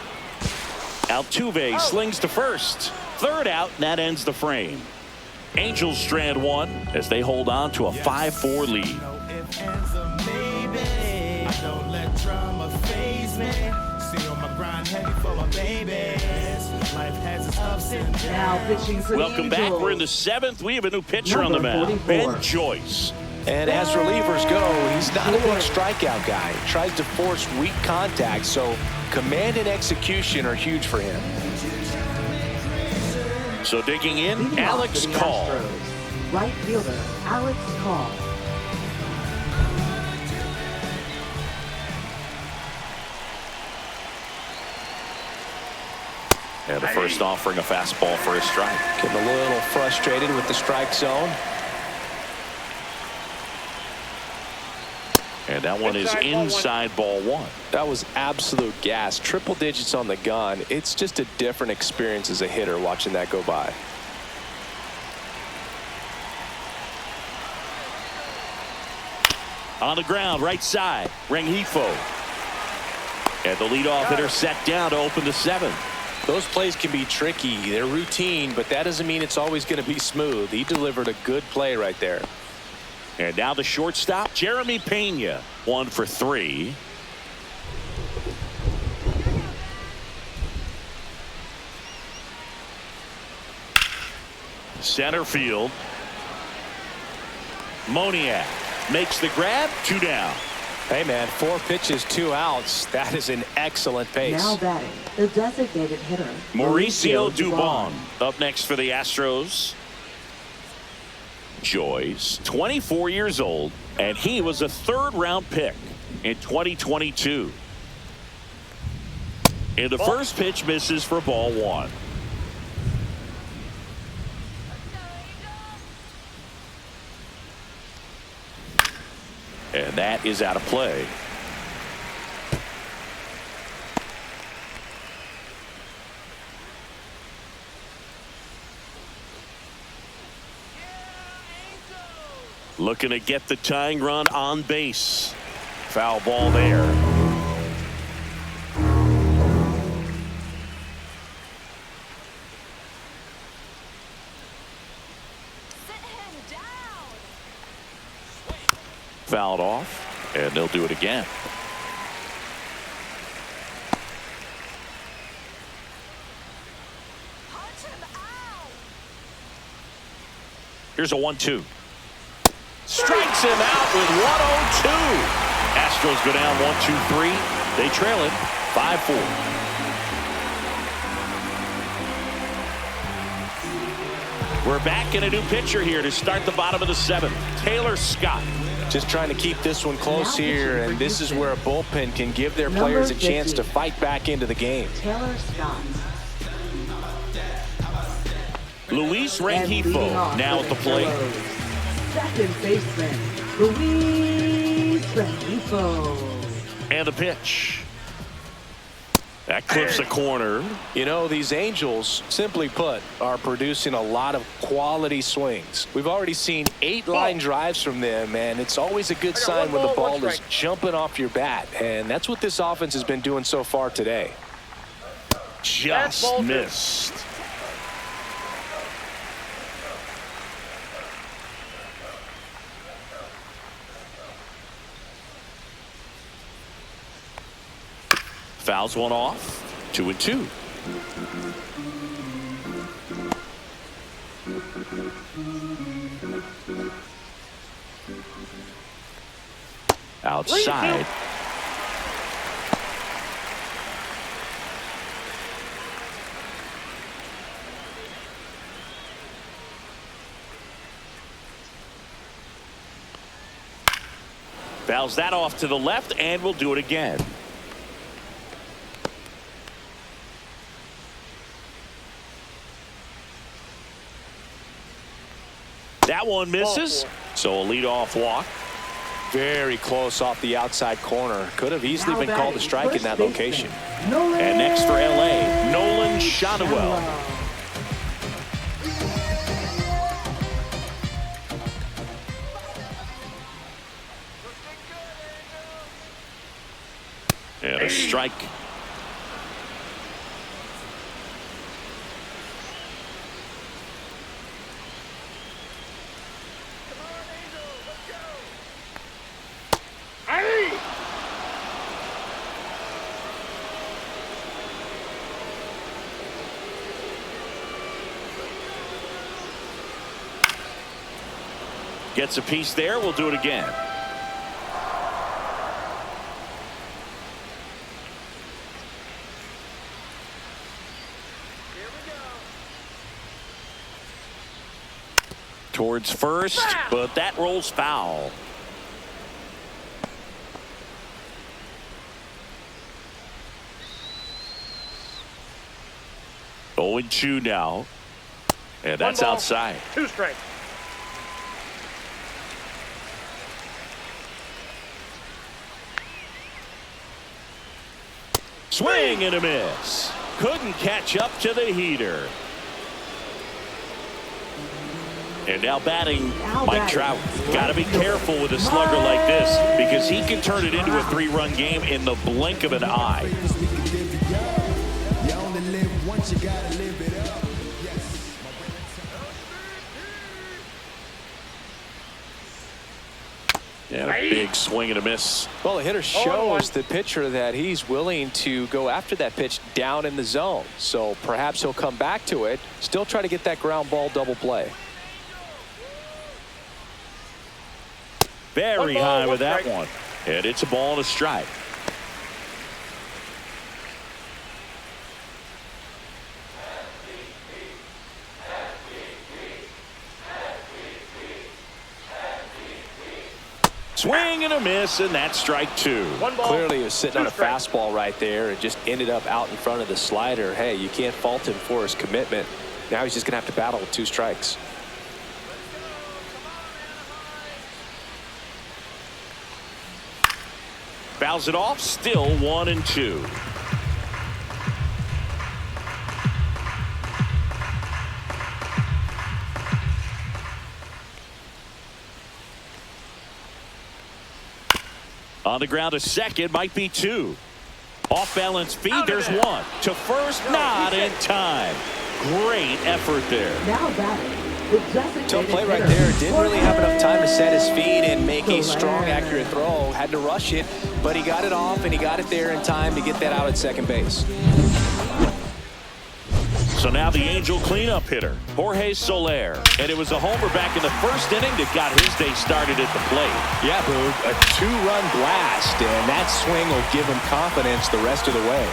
Altuve slings to first. 3rd out, and that ends the frame. Angels strand 1 as they hold on to a 5-4 lead. Now pitching for Welcome the back. Angels. We're in the 7th. We have a new pitcher on the Number mound, 44. Ben Joyce. And as relievers go, he's not a big strikeout guy. He tries to force weak contact, so command and execution are huge for him. So digging in, Leading off Alex for the Call. Astros, right fielder, Alex Call. And the first offering a fastball for a strike. Getting a little frustrated with the strike zone. And that one is inside ball 1. That was absolute gas. Triple digits on the gun. It's just a different experience as a hitter watching that go by. On the ground, right side, Rengifo. And the leadoff hitter set down to open the 7th. Those plays can be tricky. They're routine, but that doesn't mean it's always going to be smooth. He delivered a good play right there. And now the shortstop, Jeremy Pena, 1 for 3. Center field. Moniak makes the grab, 2 down. Hey, man, 4 pitches, 2 outs. That is an excellent pace. Now batting, the designated hitter, Mauricio Dubon up next for the Astros. Joyce, 24 years old, and he was a 3rd-round pick in 2022. And the first pitch misses for ball 1. And that is out of play. Looking to get the tying run on base. Foul ball there. Fouled off, and they'll do it again. Here's a 1-2. Strikes him out with 102. Astros go down 1-2-3. They trail it 5-4. We're back in a new pitcher here to start the bottom of the 7th. Taylor Scott. Just trying to keep this one close here, and this is where a bullpen can give their players a chance to fight back into the game. Taylor Scott. Luis Rengifo now at the plate. Second baseman, Luis Rengifo. And a pitch. That clips the corner. You know, these Angels, simply put, are producing a lot of quality swings. We've already seen 8 line drives from them, and it's always a good sign when the ball is jumping off your bat, and that's what this offense has been doing so far today. Just missed. Fouls one off. 2-2. Outside. Fouls that off to the left, and we'll do it again. That one misses, so a leadoff walk. Very close off the outside corner. Could have easily been called a strike in that location. And next for LA, Nolan Shotwell. And a strike. Gets a piece there. We'll do it again. Towards first, but that rolls foul. Oh, 0-2 now. And that's outside. 2 strikes. Swing and a miss. Couldn't catch up to the heater. And now batting, Mike Trout. Got to be careful with a slugger like this because he can turn it into a 3-run game in the blink of an eye. And a big swing and a miss. Well, the hitter shows the pitcher that he's willing to go after that pitch down in the zone. So perhaps he'll come back to it, still try to get that ground ball double play. Very high with that one. And it's a ball and a strike. Swing and a miss, and that's strike 2. Clearly he was sitting on a fastball right there and just ended up out in front of the slider. Hey, you can't fault him for his commitment. Now he's just going to have to battle with 2 strikes. Fouls it off, still 1-2. On the ground, a second, might be 2. Off balance feed, there's 1. To first, not in time. Great effort there. Now batting. Tough play right there. Didn't really have enough time to set his feet and make a strong, accurate throw. Had to rush it, but he got it off and he got it there in time to get that out at second base. So now the Angel cleanup hitter, Jorge Soler. And it was a homer back in the first inning that got his day started at the plate. Yeah, Boog, a 2-run blast, and that swing will give him confidence the rest of the way.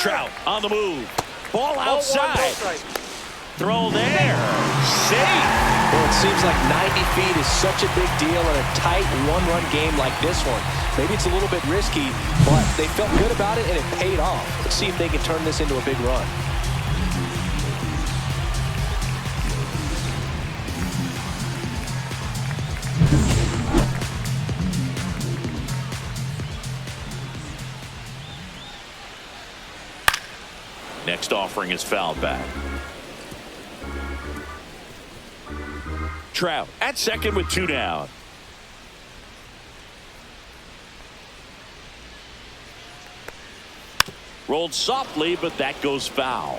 Trout on the move. Ball outside. Throw there. Safe. Well, it seems like 90 feet is such a big deal in a tight one-run game like this one. Maybe it's a little bit risky, but they felt good about it, and it paid off. Let's see if they can turn this into a big run. Next offering is fouled back. Trout at second with 2 down. Rolled softly, but that goes foul.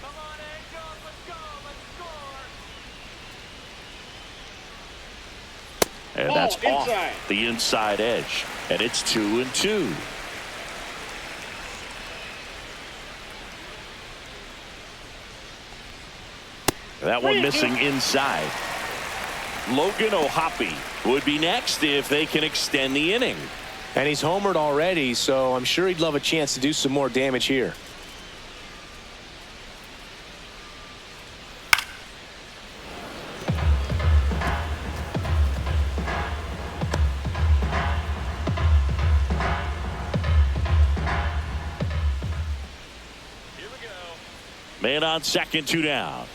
Come on, Angels, let's go, let's score. And that's off inside. the inside edge. And it's 2-2. That one missing inside. Logan O'Hoppe would be next if they can extend the inning. And he's homered already, so I'm sure he'd love a chance to do some more damage here. Man on second, 2 down.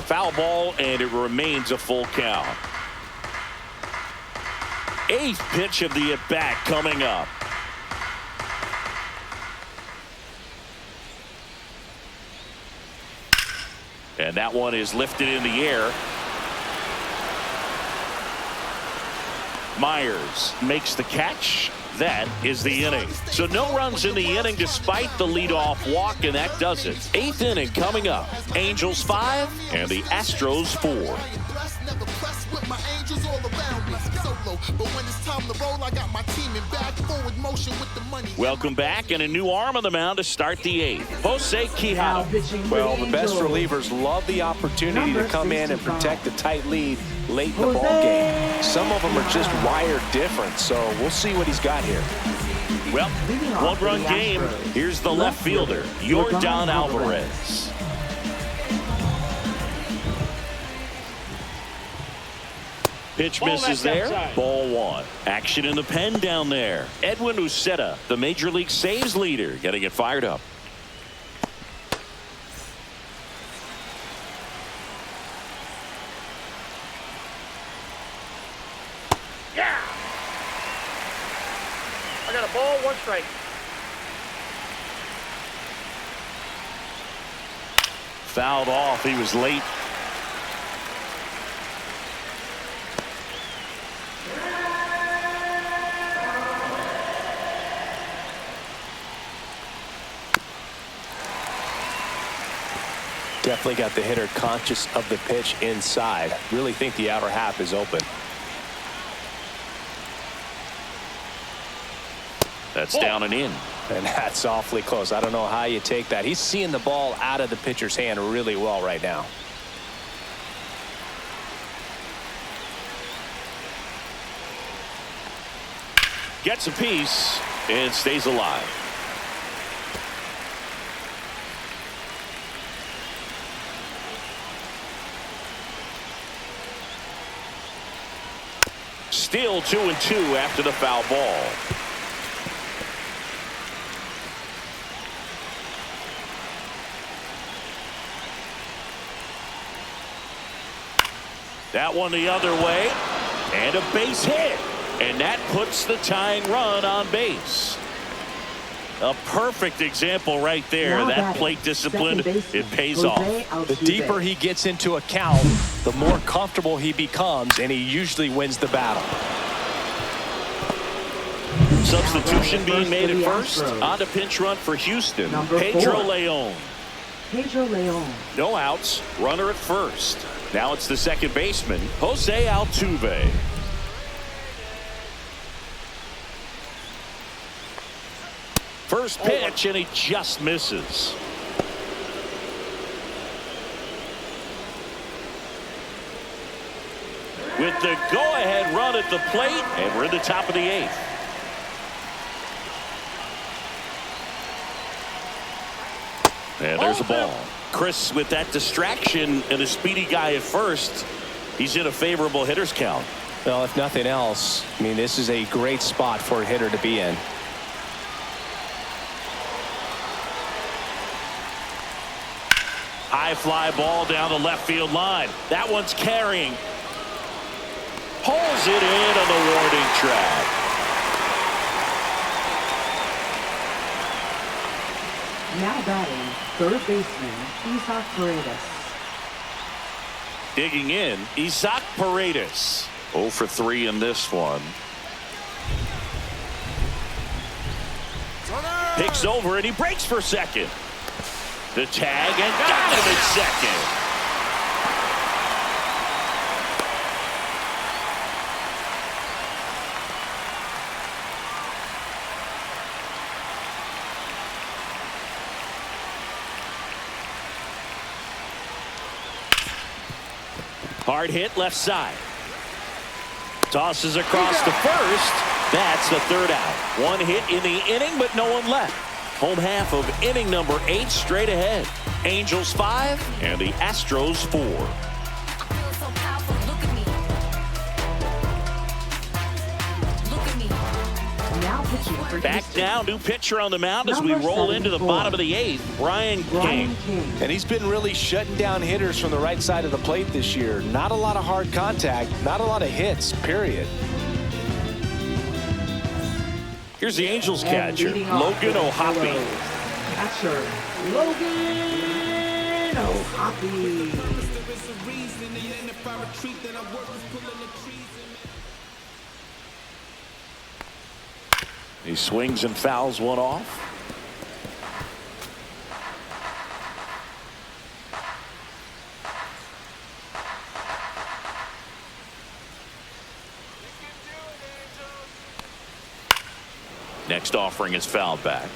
Foul ball, and it remains a full count. 8th pitch of the at-bat coming up. And that one is lifted in the air. Myers makes the catch. That is the inning. So no runs in the inning despite the leadoff walk, and that does it. 8th inning coming up. Angels 5 and the Astros 4. Welcome back, and a new arm on the mound to start the 8th. Jose Quijada. Well, the best relievers love the opportunity to come in and protect a tight lead late in the ball game. Some of them are just wired different, so we'll see what he's got here. Well, one-run game. Here's the left fielder, Yordan Alvarez. Pitch misses there. Ball 1. Action in the pen down there. Edwin Uceta, the Major League saves leader, getting it fired up. Yeah! I got a ball, 1 strike. Fouled off. He was late. Definitely got the hitter conscious of the pitch inside. Really think the outer half is open. That's down and in. And that's awfully close. I don't know how you take that. He's seeing the ball out of the pitcher's hand really well right now. Gets a piece and stays alive. Still 2-2 after the foul ball. That one the other way, and a base hit, and that puts the tying run on base. A perfect example right there. That plate discipline, it pays off. The deeper he gets into a count, the more comfortable he becomes, and he usually wins the battle. Substitution being made at the first. Astros. On to pinch run for Houston. Number Pedro 4. Leon. Pedro Leon. No outs. Runner at first. Now it's the second baseman, Jose Altuve. First pitch, and he just misses. With the go-ahead run at the plate, and we're in the top of the 8th. And there's a ball. Chris, with that distraction and a speedy guy at first, he's in a favorable hitter's count. Well, if nothing else, I mean, this is a great spot for a hitter to be in. High fly ball down the left field line. That one's carrying. Pulls it in on the warning track. Now batting, third baseman, Isaac Paredes. Digging in, Isaac Paredes. 0 for 3 in this one. Picks over and he breaks for second. The tag and got him at second. Hard hit left side. Tosses across to first. That's the third out. One hit in the inning, but no one left. Home half of inning number 8 straight ahead. Angels 5 and the Astros 4. Now pitching for Back Houston. now, new pitcher on the mound as we Number roll into the 74. bottom of the 8th. Brian King. And he's been really shutting down hitters from the right side of the plate this year. Not a lot of hard contact, not a lot of hits, period. Here's the Angels And catcher, leading off Logan for the O'Hoppe. Orioles, catcher, Logan O'Hoppe. He swings and fouls one off. Next offering is fouled back.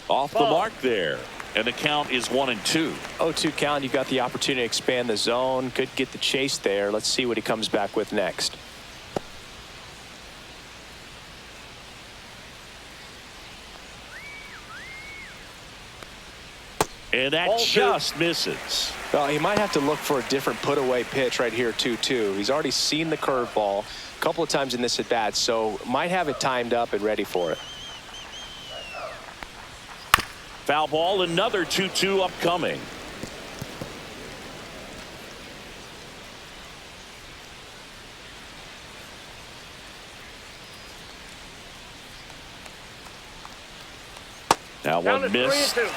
Off the mark there. And the count is 1-2. 0-2 count. You've got the opportunity to expand the zone. Could get the chase there. Let's see what he comes back with next. And that just misses. Well, he might have to look for a different put away pitch right here, 2-2. He's already seen the curveball a couple of times in this at bat, so might have it timed up and ready for it. Foul ball, another 2-2 upcoming. Now Down to one missed. 3-2.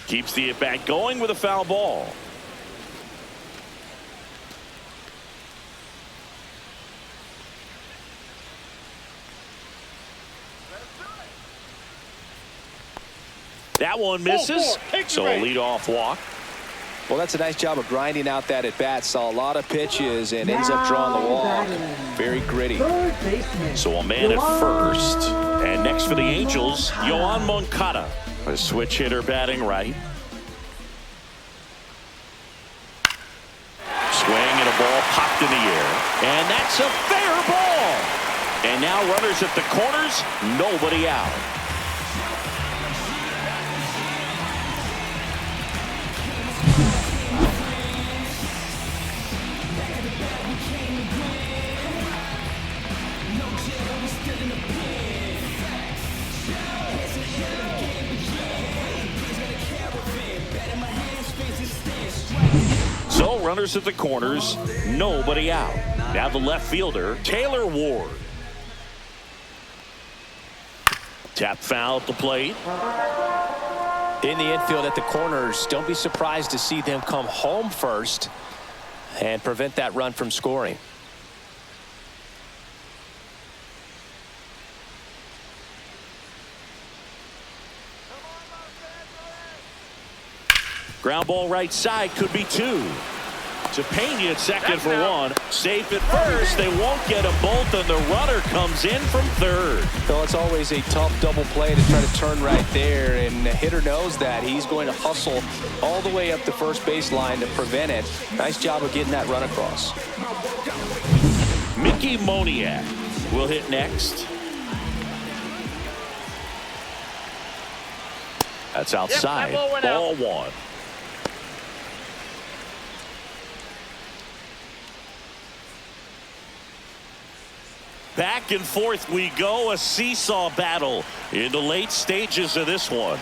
Keeps the at-bat going with a foul ball. That one misses. So a leadoff walk. Well, that's a nice job of grinding out that at bat. Saw a lot of pitches and ends up drawing the walk. Very gritty. Third baseman, So a man at first. And next for the Angels, Yoan Moncada, a switch hitter batting right. Swing and a ball popped in the air. And that's a fair ball. And now runners at the corners, nobody out. Runners at the corners, nobody out. Now the left fielder, Taylor Ward. Tap foul at the plate. In the infield at the corners, don't be surprised to see them come home first and prevent that run from scoring. Ground ball right side, could be two. To Pena at second for one. Safe at first. They won't get them both, and the runner comes in from third. Well, it's always a tough double play to try to turn right there, and the hitter knows that. He's going to hustle all the way up the first baseline to prevent it. Nice job of getting that run across. Mickey Moniak will hit next. That's outside. Yep, that ball went Ball one. Back and forth we go, a seesaw battle in the late stages of this one.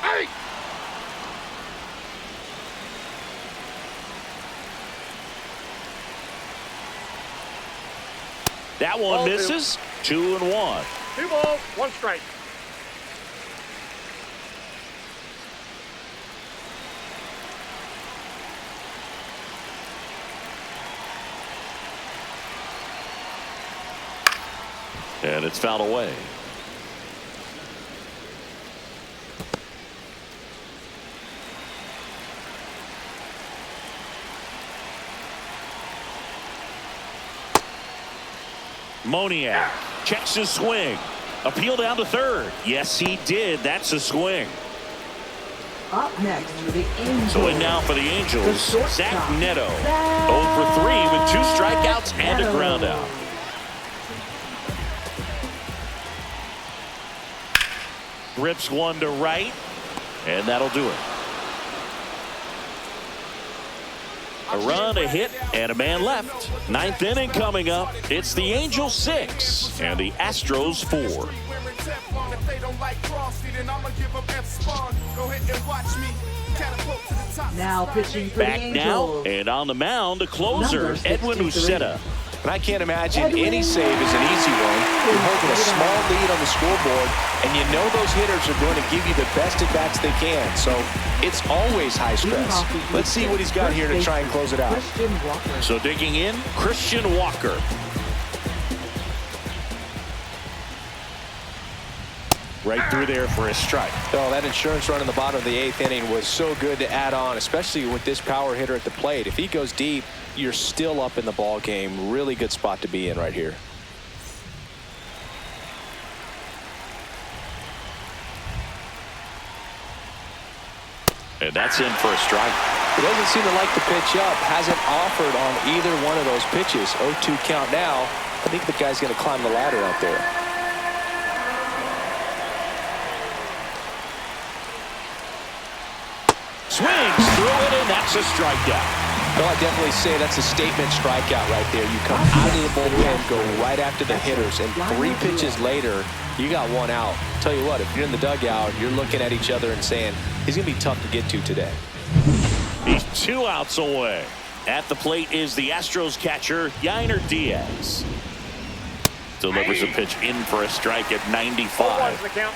Hey! That one Ball misses. 2-1. 2 balls, 1 strike. And it's fouled away. Moniak checks his swing. Appeal down to third. Yes, he did. That's a swing. Up next for the Angels. So in now for the Angels, shortstop, Zach Neto. 0 for 3 with 2 strikeouts and a ground out. Rips one to right, and that'll do it. A run, a hit, and a man left. 9th inning coming up. It's the Angels 6 and the Astros 4. Now pitching for Back the now, Angels. and on the mound, the closer, Number Edwin 63. Uceta. And I can't imagine any save is an easy one. You're holding a small lead on the scoreboard, and you know those hitters are going to give you the best at-bats they can. So it's always high stress. Let's see what he's got here to try and close it out. Christian Walker. So digging in, Christian Walker. Right through there for a strike. Oh, that insurance run in the bottom of the 8th inning was so good to add on, especially with this power hitter at the plate. If he goes deep, you're still up in the ball game. Really good spot to be in right here. And that's in for a strike. He doesn't seem to like the pitch up. Hasn't offered on either one of those pitches. 0-2 count now. I think the guy's going to climb the ladder out there. Swings through it, and that's a strikeout. Well, I definitely say that's a statement strikeout right there. You come out of the bullpen, go right after the hitters, and 3 pitches later, you got 1 out. Tell you what, if you're in the dugout, you're looking at each other and saying, he's going to be tough to get to today. He's 2 outs away. At the plate is the Astros catcher, Yainer Diaz. Delivers a pitch in for a strike at 95. The count.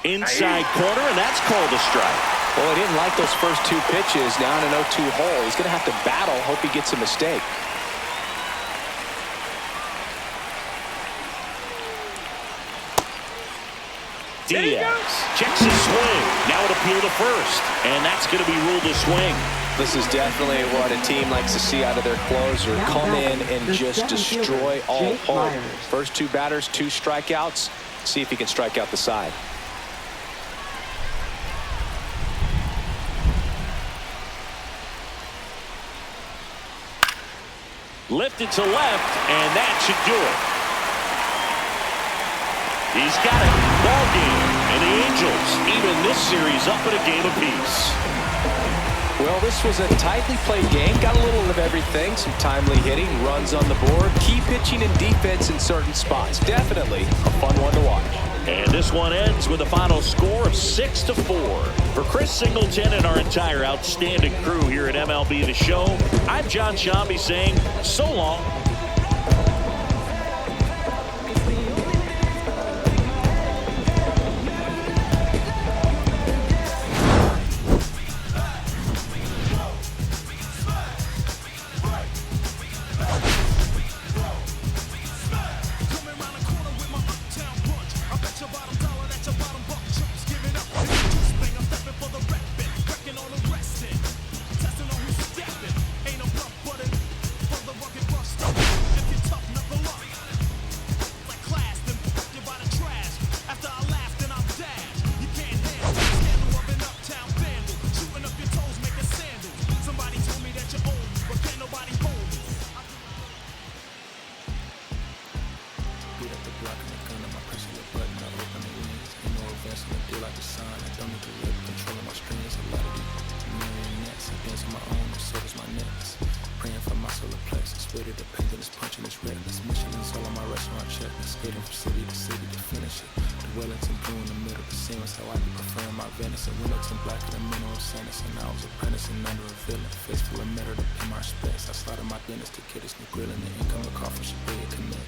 Inside corner, and that's called a strike. Well, he didn't like those first 2 pitches. Now in an 0-2 hole. He's going to have to battle. Hope he gets a mistake. Diaz checks his swing. Now it appeal to first, and that's going to be ruled a swing. This is definitely what a team likes to see out of their closer. Come in and just destroy all hope. First 2 batters, 2 strikeouts. See if he can strike out the side. Lifted to left, and that should do it. He's got it. Ball game. And the Angels even this series up at a game apiece. Well, this was a tightly played game. Got a little of everything. Some timely hitting, runs on the board, key pitching and defense in certain spots. Definitely a fun one to watch. And this one ends with a final score of 6-4. For Chris Singleton and our entire outstanding crew here at MLB The Show, I'm John Shambi saying so long. I slotted my dentist to kid his new grill and the income a call from Shabria commit.